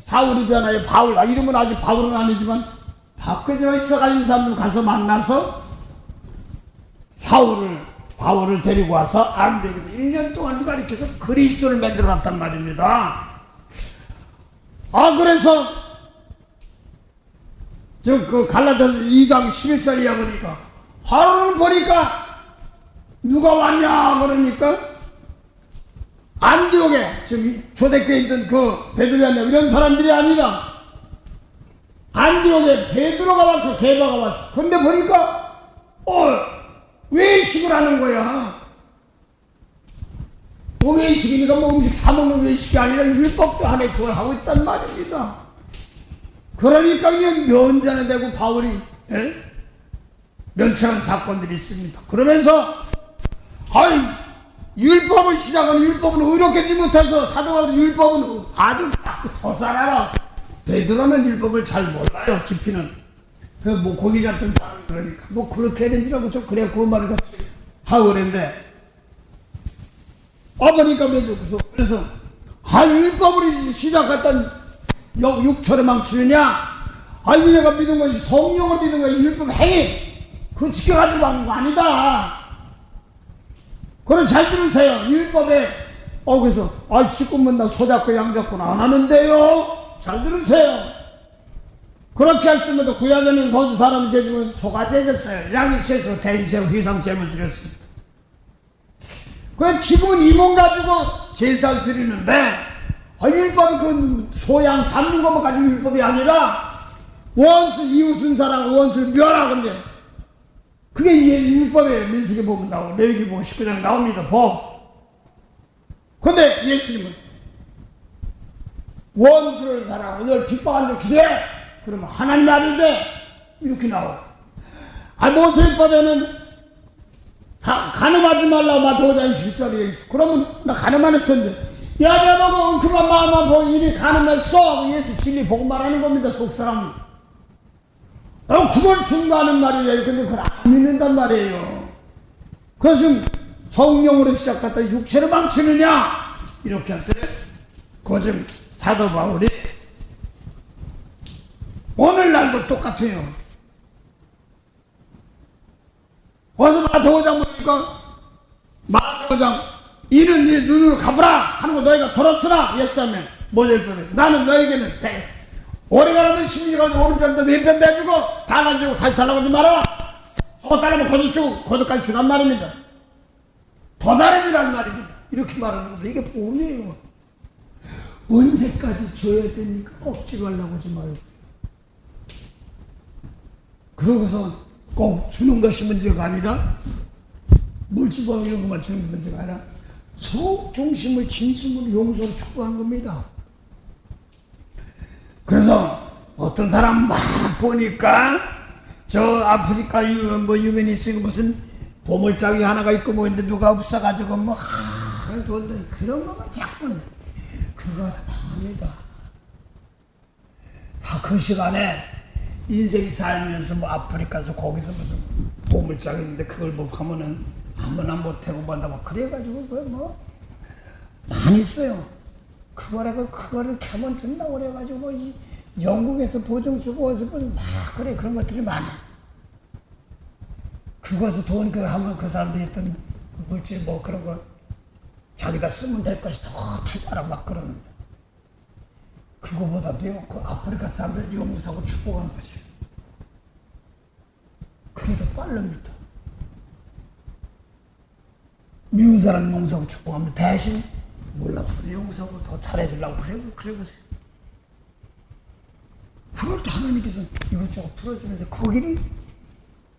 사울이 변하여 바울, 이름은 아직 바울은 아니지만 바꿔져 있어가지고 사람들 가서 만나서 바울을 데리고 와서 안디옥에서 1년 동안 가르쳐서 그리스도를 만들어놨단 말입니다. 그래서 지금 그 갈라디아서 2장 11절이야 보니까 하루는 보니까 누가 왔냐 그러니까 안디옥에 지금 초대교회에 있던 그 베드로냐 이런 사람들이 아니라 안디옥에 베드로가 왔어. 게바가 왔어. 근데 보니까 외식을 하는 거야. 외식이니까 음식 사먹는 외식이 아니라 율법도 안에 그걸 하고 있단 말입니다. 그러니까 그냥 면전에 대고 바울이 면책한 사건들이 있습니다. 그러면서 아이 율법을 시작하는 율법은 의롭게 되지 못해서 사도 바울은 율법은 아주 더 잘 알아. 베드로는 율법을 잘 몰라요. 깊이는 뭐 고기 잡던 사람 그러니까 뭐 그렇게 해야 된다고 좀 그래 그 말을 하고 그랬는데 아버니까 매주고서 그래서 율법을 시작했던 육처럼 망치느냐 내가 믿은 것이 성령을 믿은 것이 율법 행위 그거 지켜가지고 하는 거 아니다. 그럼 잘 들으세요. 율법에 그래서 지금은 나 소잡고 양잡고는 안 하는데요. 잘 들으세요. 그렇게 할지라도 구약에는 소수 사람이 죄지면 소가 죄졌어요. 양이 죄서 대인세고 희상 제물 드렸습니다. 그래 지금은 이 몸 가지고 제사를 드리는데 율법이 그 소양 잡는 것만 가지고 율법이 아니라 원수 이웃은 사랑 원수를 멸하 근데 그게 율법이에요. 민수기 보면 나오고 레위기 보면 19장에 나옵니다. 법. 근데 예수님은 원수를 사랑하고 널 핍박한 적 기대 그러면 하나님 아들인데 이렇게 나와요. 모세율법에는 가늠하지 말라고 마태오장 11절에 있어. 그러면 나 가늠 안 했었는데 야 내가 그만 마음만 보고 이미 가늠했어. 예수 진리 보고 말하는 겁니다. 속사람 그걸 중요하는 말이에요. 근데 그걸 안 믿는단 말이에요. 그것은 성령으로 시작했다 육체를 망치느냐 이렇게 할 때 그것은 사도 바울이 오늘날도 똑같아요. 와서 마태오장 보니까 마태오장 이는 네 눈으로 가보라 하는 거 너희가 들었으나 예수하면 모세율법에 나는 너에게는 오래가라면 16년 오른편도 왼편 내주고 다 가지고 다시 달라고 하지 마라. 저거 달라면 거짓 주고 거짓까지 주란 말입니다. 더 잘해주란 말입니다. 이렇게 말하는 겁니다. 이게 복음이에요. 언제까지 줘야 됩니까? 억지로 하려고 하지 마요. 그러고서 꼭 주는 것이 문제가 아니라 물질법 이런 것만 주는 게 문제가 아니라 속 중심을 진심으로 용서로 축복하는 겁니다. 그래서 어떤 사람 막 보니까 저 아프리카 유명이 있으니까 무슨 보물장이 하나가 있고 뭐 있는데 누가 없어가지고 그런 거만 자꾸 그거 합니다. 그 시간에 인생이 살면서 뭐 아프리카에서 거기서 무슨 보물장이 있는데 그걸 뭐 하면은 아무나 못하고 만다고 그래가지고 뭐 많이 있어요. 그거를 캐면 준다고 그래가지고 영국에서 보증 쓰고 어디서 막 그래 그런 것들이 많아. 그거서 돈 하면 그 사람들이 했던 물질 뭐 그런 거 자기다 쓰면 될 것이다 투자라고 막 그러는데 그거보다도요 그 아프리카 사람들 용서하고 축복하는 거지. 그게 더 빠릅니다. 미운 사람 용서하고 축복하면 대신 몰라서 용서하고 더 잘해주려고 그래 보세요. 그걸 또 하나님께서 이것저것 풀어주면서 거기를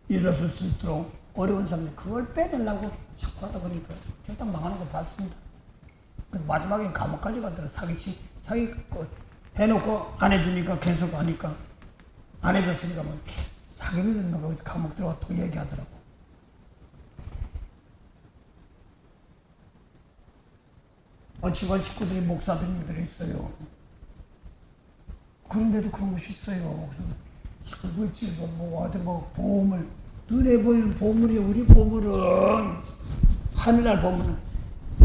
일어설 수 있도록 어려운 사람들 그걸 빼내려고 자꾸 하다 보니까 절딱 망하는 거 봤습니다. 마지막엔 감옥까지 가더라. 사기 해놓고 안 해주니까 계속 하니까 안 해줬으니까 뭐 사기를 했나 봐. 감옥 들어가 또 얘기하더라고. 집안 식구들이 목사님들이 있어요. 그런데도 그런 것이 있어요. 그래서 물질 뭐 보물 눈에 보이는 보물이 우리 보물은 하늘날 보물은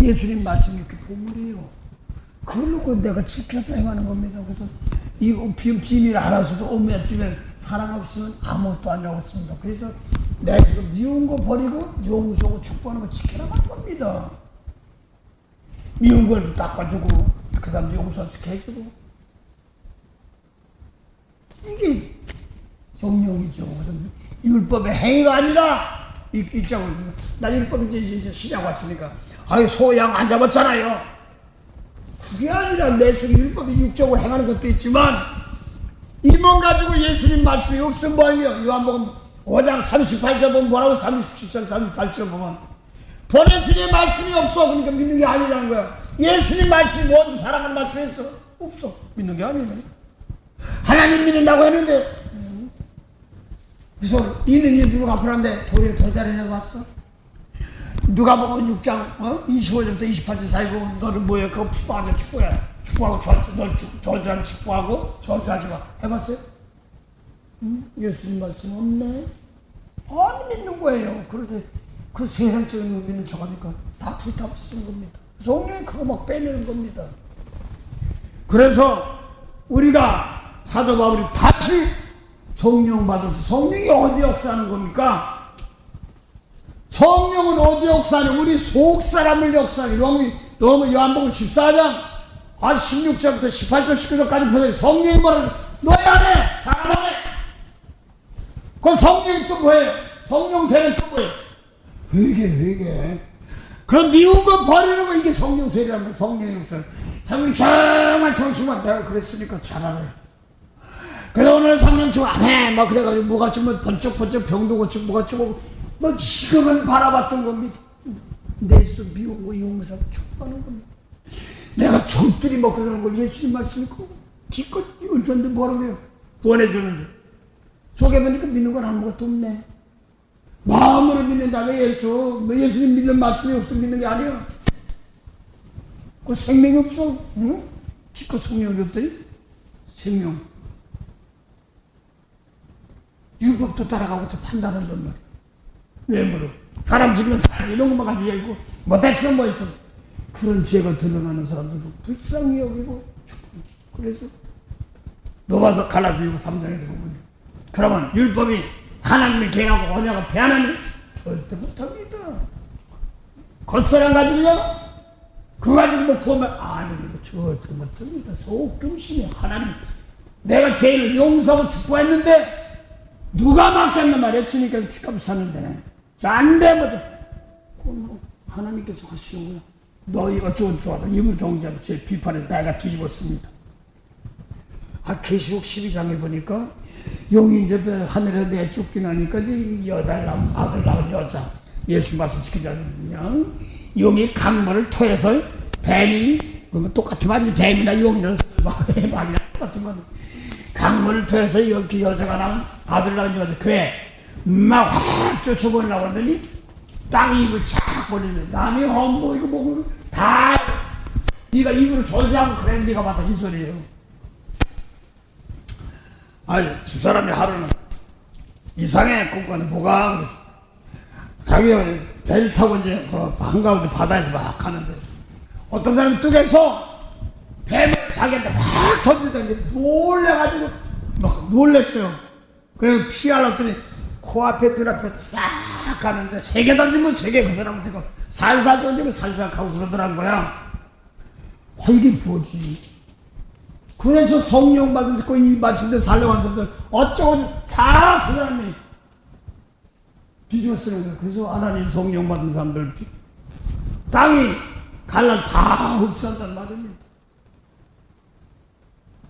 예수님 말씀이 이렇게 보물이에요. 그걸 놓고 내가 지켜서 행하는 겁니다. 그래서 이 비밀 알아서도 오면 사랑 없으면 아무것도 안 나왔습니다. 그래서 내가 지금 미운 거 버리고 용서하고 축복하는 거 지켜나가는 겁니다. 미운 걸 닦아주고 그 사람 용서시켜 해주고 이게 성령이죠. 그래서 율법의 행위가 아니라 있자고 나 율법 이제 시작 왔으니까 소양 안 잡았잖아요. 그게 아니라 내 속에 율법이 육적으로 행하는 것도 있지만 이 몸 가지고 예수님 말씀이 없으면 뭐하냐. 요한복음 5장 38절 보면 뭐라고 37절 38절 보면 보내시니 말씀이 없어. 그러니까 믿는 게 아니라는 거야. 예수님 말씀이 뭔지 사랑하는 말씀이 있어? 없어. 믿는 게 아니네. 하나님 믿는다고 했는데 그래서 이는 누가 앞으로인데 도리어 더 잘해내 봤어? 누가 보면 6장 25절부터 28절 사이 보면 너를 뭐해? 그거 축복하자 축복해. 축복하고 저주하는 축복하고 저주하지 마. 해봤어요? 예수님 말씀 없네. 안 믿는 거예요. 그런데 그 세상적인 거 믿는 척하니까 다 불타버리는 겁니다. 성령이 그거 막 빼내는 겁니다. 그래서 우리가 사도 바울이 다시 성령 받아서 성령이 어디 역사하는 겁니까? 성령은 어디 역사하냐? 우리 속 사람을 역사하는 너무 요한복음 14장 16절부터 18절 19절까지 보세요. 성령이 뭐라고 너희 안에 사람 안에 그 성령이 또 뭐예요? 성령 세는 또 뭐예요? 회개 그 미운 거 버리는 거 이게 성령 세라는 거예요. 성령의 역사. 정말 성심한 내가 그랬으니까 잘하네. 그래서 오늘 성령 치고 아멘 막 그래가지고 뭐가 좀 번쩍번쩍 병도 고치고 뭐가 좀 막 지금은 바라봤던 겁니다. 내수 미운 거 용서 축복하는 겁니다. 내가 정들이 뭐 그러는 걸 예수님 말씀이 기껏 줬는데 뭐라고 해요? 구원해 주는데 속에 보니까 믿는 건 아무것도 없네. 마음으로 믿는다. 왜 예수님 믿는 말씀이 없어 믿는 게 아니야. 그 생명이 없어. 응? 기껏 성령을 줬더니 생명 율법도 따라가고 또 판단한단 말이야. 외모로 사람 죽이면 살지 이런 것만 가지고 얘기고 못했어 뭐 있어. 그런 죄가 드러나는 사람들도 불쌍히 여기고 죽고. 그래서 로마서 갈라디아 3장에 보면 그러면 율법이 하나님의 계약하고 언약을 배하나니 절대 못합니다. 겉사람 가지고요 그거 가지고 뭐 구하면 아닙니다. 절대 못합니다. 속 중심이 하나님 내가 죄를 용서하고 축복했는데 누가 맡겼나 말이야. 주님께서 피값을 샀는데 안 되면 하나님께서 하시는 거야. 너희 어쩌고 좋아도 이물 정죄하면 제 비판에 내가 뒤집었습니다. 계시록 12장에 보니까 용이 이제 하늘에 내쫓긴 하니까 이제 여자를 낳은 아들 낳은 여자 예수 말씀 지키자면 용이 강물을 토해서 뱀이 그러면 똑같은 말이지 뱀이나 용이나 말이나 똑같은 말 강물을 토해서 여기 여자가 낳은 아들 낳은 여자 막 확 쫓아보려고 하더니 땅 입을 착 벌리네. 남이 험보 이거 보고 다 네가 입으로 저주하고 그래 네가 받아 이 소리예요. 집사람이 하루는 이상해 꿈꿔는 뭐가 그랬어. 자기가 배를 타고 이제 한가운데 바다에서 막 가는데 어떤 사람이 뚝에서 뱀을 자기한테 막 던지다 놀래가지고 막 놀랬어요. 그래서 피하려고 했더니 코앞에 눈앞에 싹 가는데 3개 던지면 3개 그 사람한테 살살 던지면 살살 가고 그러더란 거야. 이게 뭐지? 그래서 성령 받은 이 말씀들 살려간 사람들 어쩌고 그 사람이 뒤집어쓰는 거야. 그래서 하나님 성령 받은 사람들 땅이 갈라 다 흡수한단 말입니다.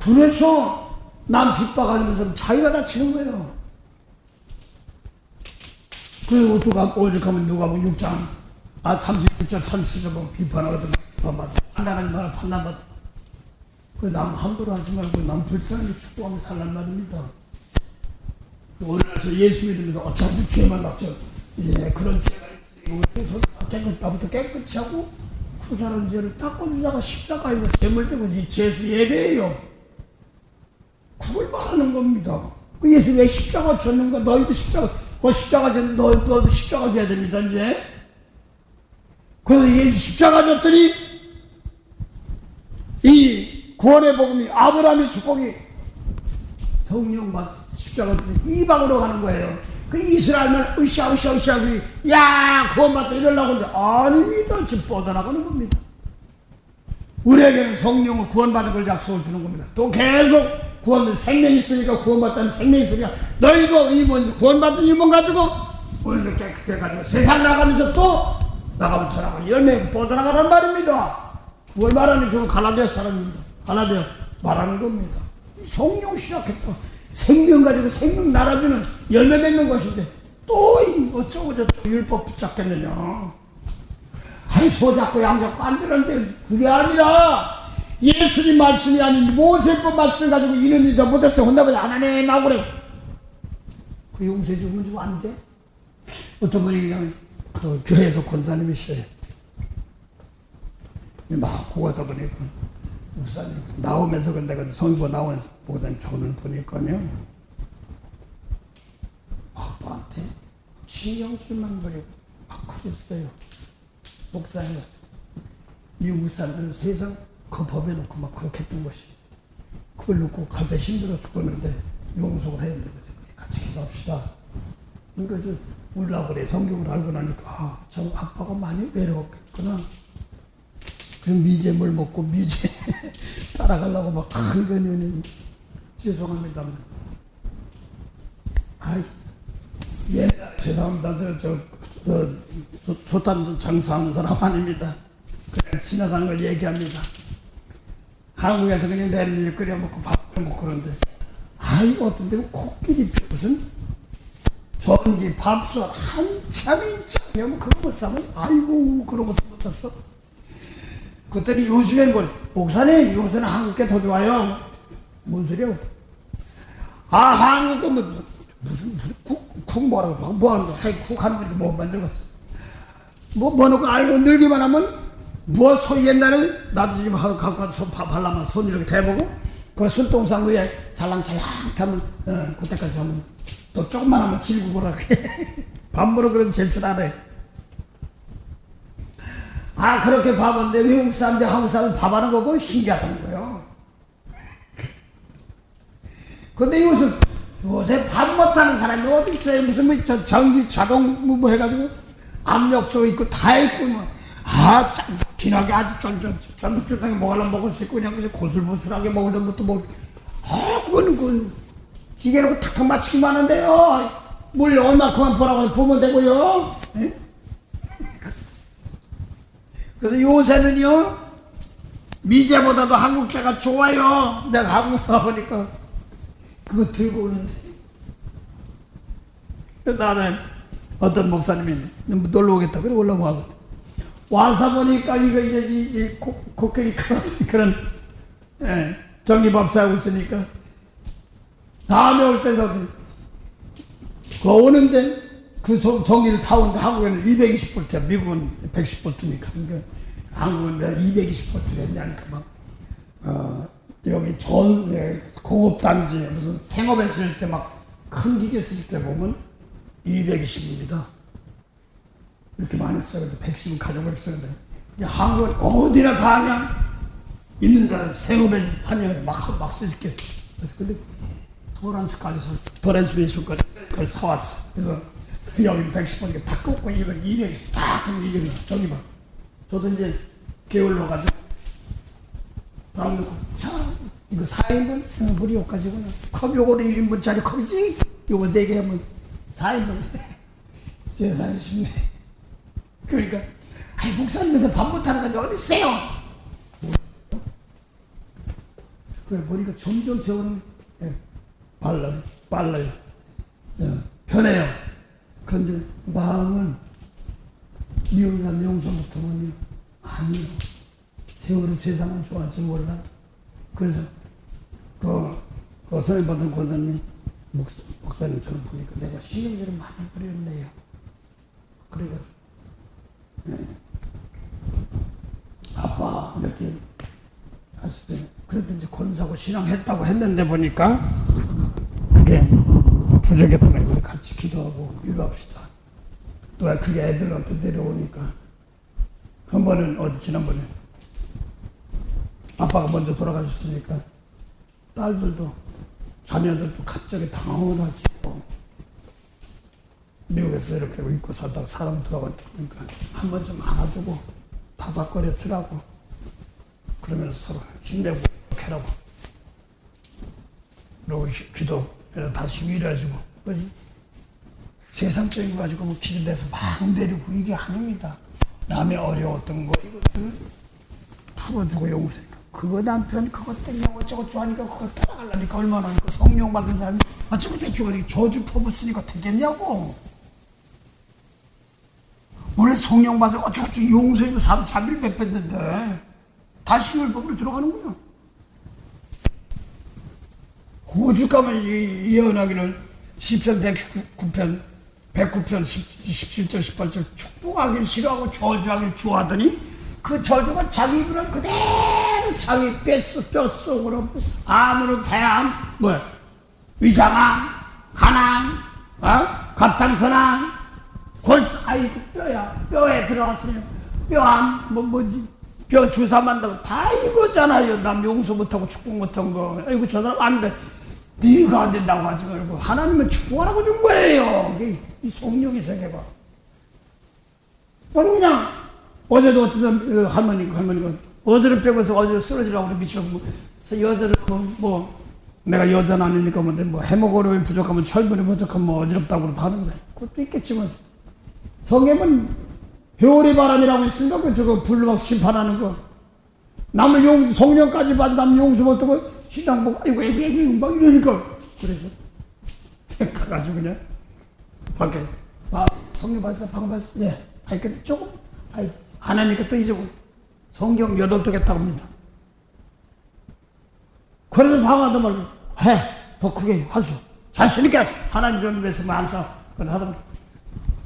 그래서 남 핍박하면서 자기가 다치는 거예요. 그리고 오죽하면 누가 뭐 6장 36절 37절 보면 비판하거든. 판단받아. 남 함부로 하지 말고 남 불쌍히 축복하며 살란 말입니다. 오늘날서 예수 믿으면서 어차피 죄만 났죠. 그런 죄가 있으니 그래서 나부터 깨끗이 하고 그 사람 죄를 닦아주자가 십자가에 죄물 되고 이 죄수 예배예요. 그걸 말하는 겁니다. 예수 왜 십자가 졌는가? 너희도 십자가 졌는데 너희도 십자가 져야 됩니다. 이제 그래서 예수 십자가 졌더니 이 구원의 복음이 아브라함의 축복이 성령 받 십자가 졌더니 이방으로 가는 거예요. 그 이스라엘만 으쌰 야 구원받다 이러려고 하는데 아닙니다. 지금 뻗어나가는 겁니다. 우리에게는 성령을 구원받은 걸 약속을 주는 겁니다. 또 계속 구원 생명이 있으니까 구원받다는 생명이 있으니까 너희도 이번 구원받은 이번 가지고 오늘도 깨끗해가지고 세상 나가면서 또 나가면 전하고 열매 뻗어나가란 말입니다. 그걸 말하는 저는 갈라디아 사람입니다. 갈라디아 말하는 겁니다. 성령 시작했다. 생명 가지고 생명 날아주는 열매 맺는 것인데 또 어쩌고 저쩌고 율법 붙잡겠느냐. 소 잡고 양 잡고 안 되는데 그게 아니라 예수님 말씀이 아닌 모세법 말씀 가지고 이는 이제 못했어 혼나보자 하나님 하고 그래. 그 용서해 주면 좀 안 돼? 어떤 분이 그냥 그 교회에서 권사님이셔요. 막 보고 하다 보니까 목사님 나오면서 근데 성의보 나온 목사님 좋은 분이니까요. 아빠한테 신경질만 버리고 막 그랬어요. 목사님 미국 사람들은 세상 겁법해 놓고 막 그렇게 했던 것이 그걸 놓고 가장 힘들어 죽었는데 용서를 해야 되고 같이 기도합시다. 그러니까 저 울라고 그래. 성경을 알고 나니까 참 아빠가 많이 외로웠겠구나. 그럼 미제물 먹고 미제 따라가려고 막 긁어내니 죄송합니다. 아이 죄송합니다. 소탄 장사하는 사람 아닙니다. 그냥 지나가는 걸 얘기합니다. 한국에서 그냥 랩일 끓여 먹고 밥 먹고 그런데 아이 어떤 데는 코끼리 무슨 전기 밥솥 한참이면 그거 못 사면 아이고 그런 것도 못 샀어. 그랬더니 요즘엔 뭘 목사님 요새는 한국 게 더 좋아요. 뭔 소리야? 아 한국 거 무슨 국 뭐라고 뭐한다. 국 하는 건데 뭐 만들었어. 뭐 놓고 알고 늘기만 하면 뭐 소위 옛날에 나도 지금 갖고 와서 발라만 손 이렇게 대보고 그 손동상 위에 잘랑잘랑 하면 그때까지 하면 또 조금만 하면 질구고라 그래. 밥으로 그래도 질 줄 알아요. 아 그렇게 밥하는데 외국 사람들 한국 사람들 밥하는 거 보면 신기하다는 거예요. 근데 요새 밥 못하는 사람이 어디 있어요? 무슨 뭐 전기 자동 뭐 해가지고 압력솥 있고 다 있고 뭐 진하게 아주 쫀쫀하게 먹으려면 먹을 수 있고 그냥 고슬고슬하게 먹으려면 것도 먹. 그건 기계로 탁탁 맞추기만 하는데요. 뭘 얼마큼만 보라고 보면 되고요. 에? 그래서 요새는요 미제보다도 한국제가 좋아요. 내가 한국 가보니까 그거 들고 오는데 나는 어떤 목사님이 놀러 오겠다 그래 올라오거든. 와서 보니까 이거 이제 코끼리 그런 전기밥솥하고 있으니까 다음에 올 때서 그 오는데 그 전기를 타오는데 한국에는 220V야. 미국은 110V니까. 그러니까 한국은 220V 했냐니까 막 여기 공업단지 무슨 생업에 쓸 때 막 큰 기계 쓸 때 보면 220입니다. 이렇게 많이 써요. 110은 가져갈 쓰는데 한국은 어디나 다 그냥 있는 자는 생업에 판에 막 쓰게. 그래서 근데 도란스까지 그걸 사왔어. 그래서 여기 110번 다 꽂고 이건 220 딱 하면 이게 저기 봐. 저도 이제 게을러 가지고 밥 넣고 자 이거 4인분 물이 여기까지구나. 컵 요거는 1인분짜리 컵이지. 요거 4개 하면 4인분. 세상에 쉽네. 그러니까 아이 목사님에서 밥 못하는 사람이 어디 있어요? 그래 머리가 점점 세우는 빨라요. 편해요. 그런데 마음은 미운 사람 용서 못하면 아니요. 세월은 세상은 좋아할지 몰라도. 그래서 그 선임 받은 권사님이 목사님처럼 보니까 내가 신경질을 많이 부렸네요. 그래가지고 아빠 이렇게 했을 때 그래도 이제 권사고 신앙했다고 했는데 보니까 그게 부족했더니 같이 기도하고 위로합시다. 또 그게 애들한테 내려오니까 한 번은 지난번에 아빠가 먼저 돌아가셨으니까 딸들도 자녀들도 갑자기 당황을 하지. 미국에서 이렇게 입고 살다가 사람 돌아가니까 한 번 좀 안아주고 다닥거려 주라고 그러면서 서로 힘내고 해라고 그리고 기도 다시 위로해주고 뭐지 세상적인 거 가지고 뭐 기도해서 막 내리고 이게 아닙니다. 남의 어려웠던 거 이것들 풀어주고 용서해. 그거 남편 그것 때문에 어쩌고저쩌고 하니까 그거 따라가려니까 얼마나 하니까 성령 받은 사람이 어쩌고저쩌고 하니까 저주 퍼붓으니까 되겠냐고. 원래 성령 받아서 어쩌고저쩌고 용서해도 사람 잠일 뱉었는데 다시 율법으로 들어가는 거야. 오죽하면 예언하기를 시편 109편 17절 18절 축복하길 싫어하고 저주하길 좋아하더니 그 저주가 자기 입으로 그대로 자기 뼛속으로 암으로 대암 위장암 간암 갑상선암 골수 아이고 뼈에 들어갔어요. 뼈암 뼈 주사 만다고 다 이거잖아요. 남 용서 못하고 축복 못한 거. 아이고 저 사람 안 돼. 네가 안 된다고 하지 말고 하나님은 축복하라고 준 거예요. 이 성령의 세계가. 그냥 어제도 어떤 할머니가 어제를 빼고서 어제를 쓰러지라고 그래 미치고 여자를 내가 여자는 아니니까 헤모글로빈 부족하면 철분이 부족하면 어지럽다고 하는데 그것도 있겠지만 성경은 회오리 바람이라고 있습니다. 저거 불로 막 심판하는 거. 남을 성령까지 받은 남 용서 못하고 신당 보고 아이고 막 이러니까 그래서 가가지고 그냥 밖에 성령 받았어 방금 받았어 근데 조금 안 하니까 또 이제 성경 8개 했다고 합니다. 그래서 방황하다 말고 더 크게 하소 자신있게 하소 하나님 좀 위해서 안 싸워 하다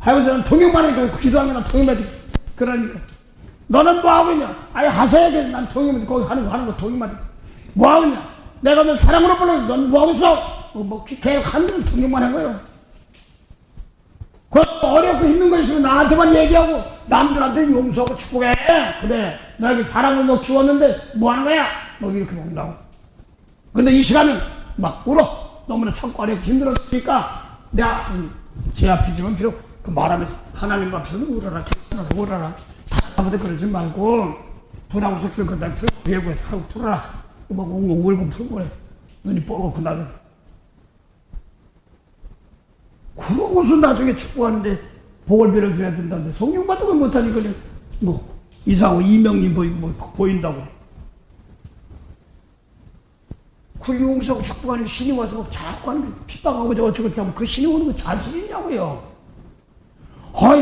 하면서 통역만 하니까 기도하면 통역만 그러니까 너는 뭐하고 있냐 하셔야지 난 통역만 거기 하는 거 통역만 뭐하고 있냐 내가 너 사랑으로 불러 넌 뭐하고 있어 계속 하는 건 통역만 한 거예요. 그 어렵고 힘든 거 있으면 나한테만 얘기하고 남들한테 용서하고 축복해 그래 너에게 사랑을 너 키웠는데 뭐하는 거야 너 이렇게 먹는다고. 근데 이 시간은 막 울어 너무나 참고 어렵고 힘들었으니까 내가 제 앞이지만 비록 그 말하면서 하나님 앞에서는 울어라 다음부터 그러지 말고 분하고 속성 그다음 풀고 하고 풀어라 막 울고 풀고 그래 눈이 뻐고 나를 그러고서 나중에 축복하는데 복을 빌어줘야 된다는데 성령 받으면 못하니까 이상하고 이명님 보인다고 그 용서하고 축복하는 신이 와서 자꾸 하는 핍박하고 어쩌고 하면 그 신이 오는 거 자신이냐고요.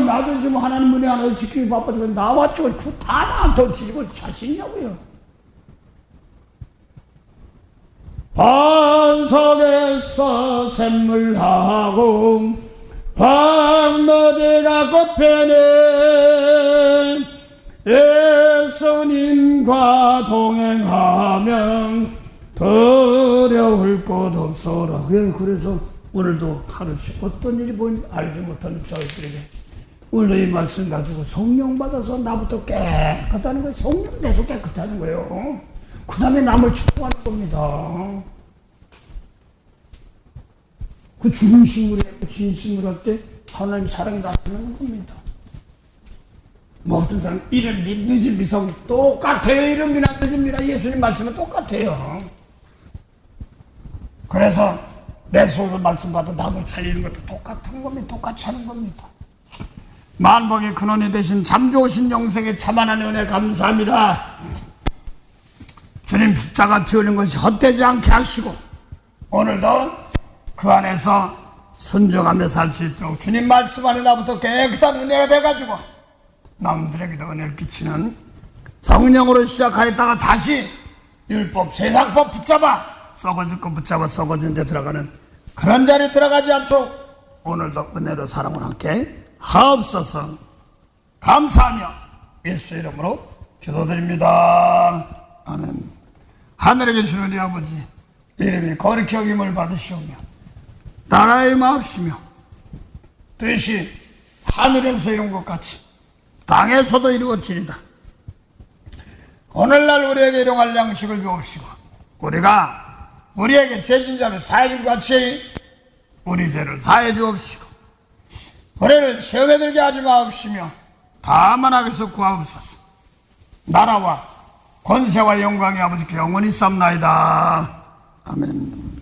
나도 지금 하나님 은혜 하나 지키기 바빠지고 나왔죠. 그 다 나한테 뒤지고 자신이냐고요. 반석에서 샘물하고 밤너대가 꽃피네 예수님과 동행하면 두려울 것 없어라. 그래서 오늘도 하루씩 어떤 일이 뭔지 알지 못하는 저희들에게 오늘 이 말씀 가지고 성령 받아서 나부터 깨끗하는 거예요. 성령 계속 깨끗하는 거예요. 그 다음에 남을 축복하는 겁니다. 그 중심으로 진심으로 할 때 하나님 사랑이 나타나는 겁니다. 어떤 사람 이름 늦은 미성 똑같아요. 이름이나 늦은이나 예수님 말씀은 똑같아요. 그래서 내 속에서 말씀 받아 남을 살리는 것도 똑같은 겁니다. 똑같이 하는 겁니다. 만복의 근원이 되신 참 좋으신 영생의 참만한 은혜 감사합니다. 주님 십자가 피 흘린 것이 헛되지 않게 하시고 오늘도 그 안에서 순종하며 살 수 있도록 주님 말씀 안에 나부터 깨끗한 은혜가 돼가지고 남들에게도 은혜를 끼치는 성령으로 시작하였다가 다시 율법 세상법 붙잡아 썩어질 거 붙잡아 썩어진 데 들어가는 그런 자리에 들어가지 않도록 오늘도 은혜로 사랑을 함께 하옵소서. 감사하며 예수 이름으로 기도드립니다. 아멘. 하늘에 계신 우리 아버지 이름이 거룩히 여김을 받으시오며 나라의 마옵시며 뜻이 하늘에서 이룬 것 같이 땅에서도 이루어지리다. 오늘날 우리에게 일용할 양식을 주옵시고 우리가 우리에게 죄진 자를 사해 준 같이 우리 죄를 사해 주옵시고 우리를 시험에 들게 하지 마옵시며 다만 악에서 구하옵소서. 나라와 권세와 영광이 아버지께 영원히 쌉나이다. 아멘.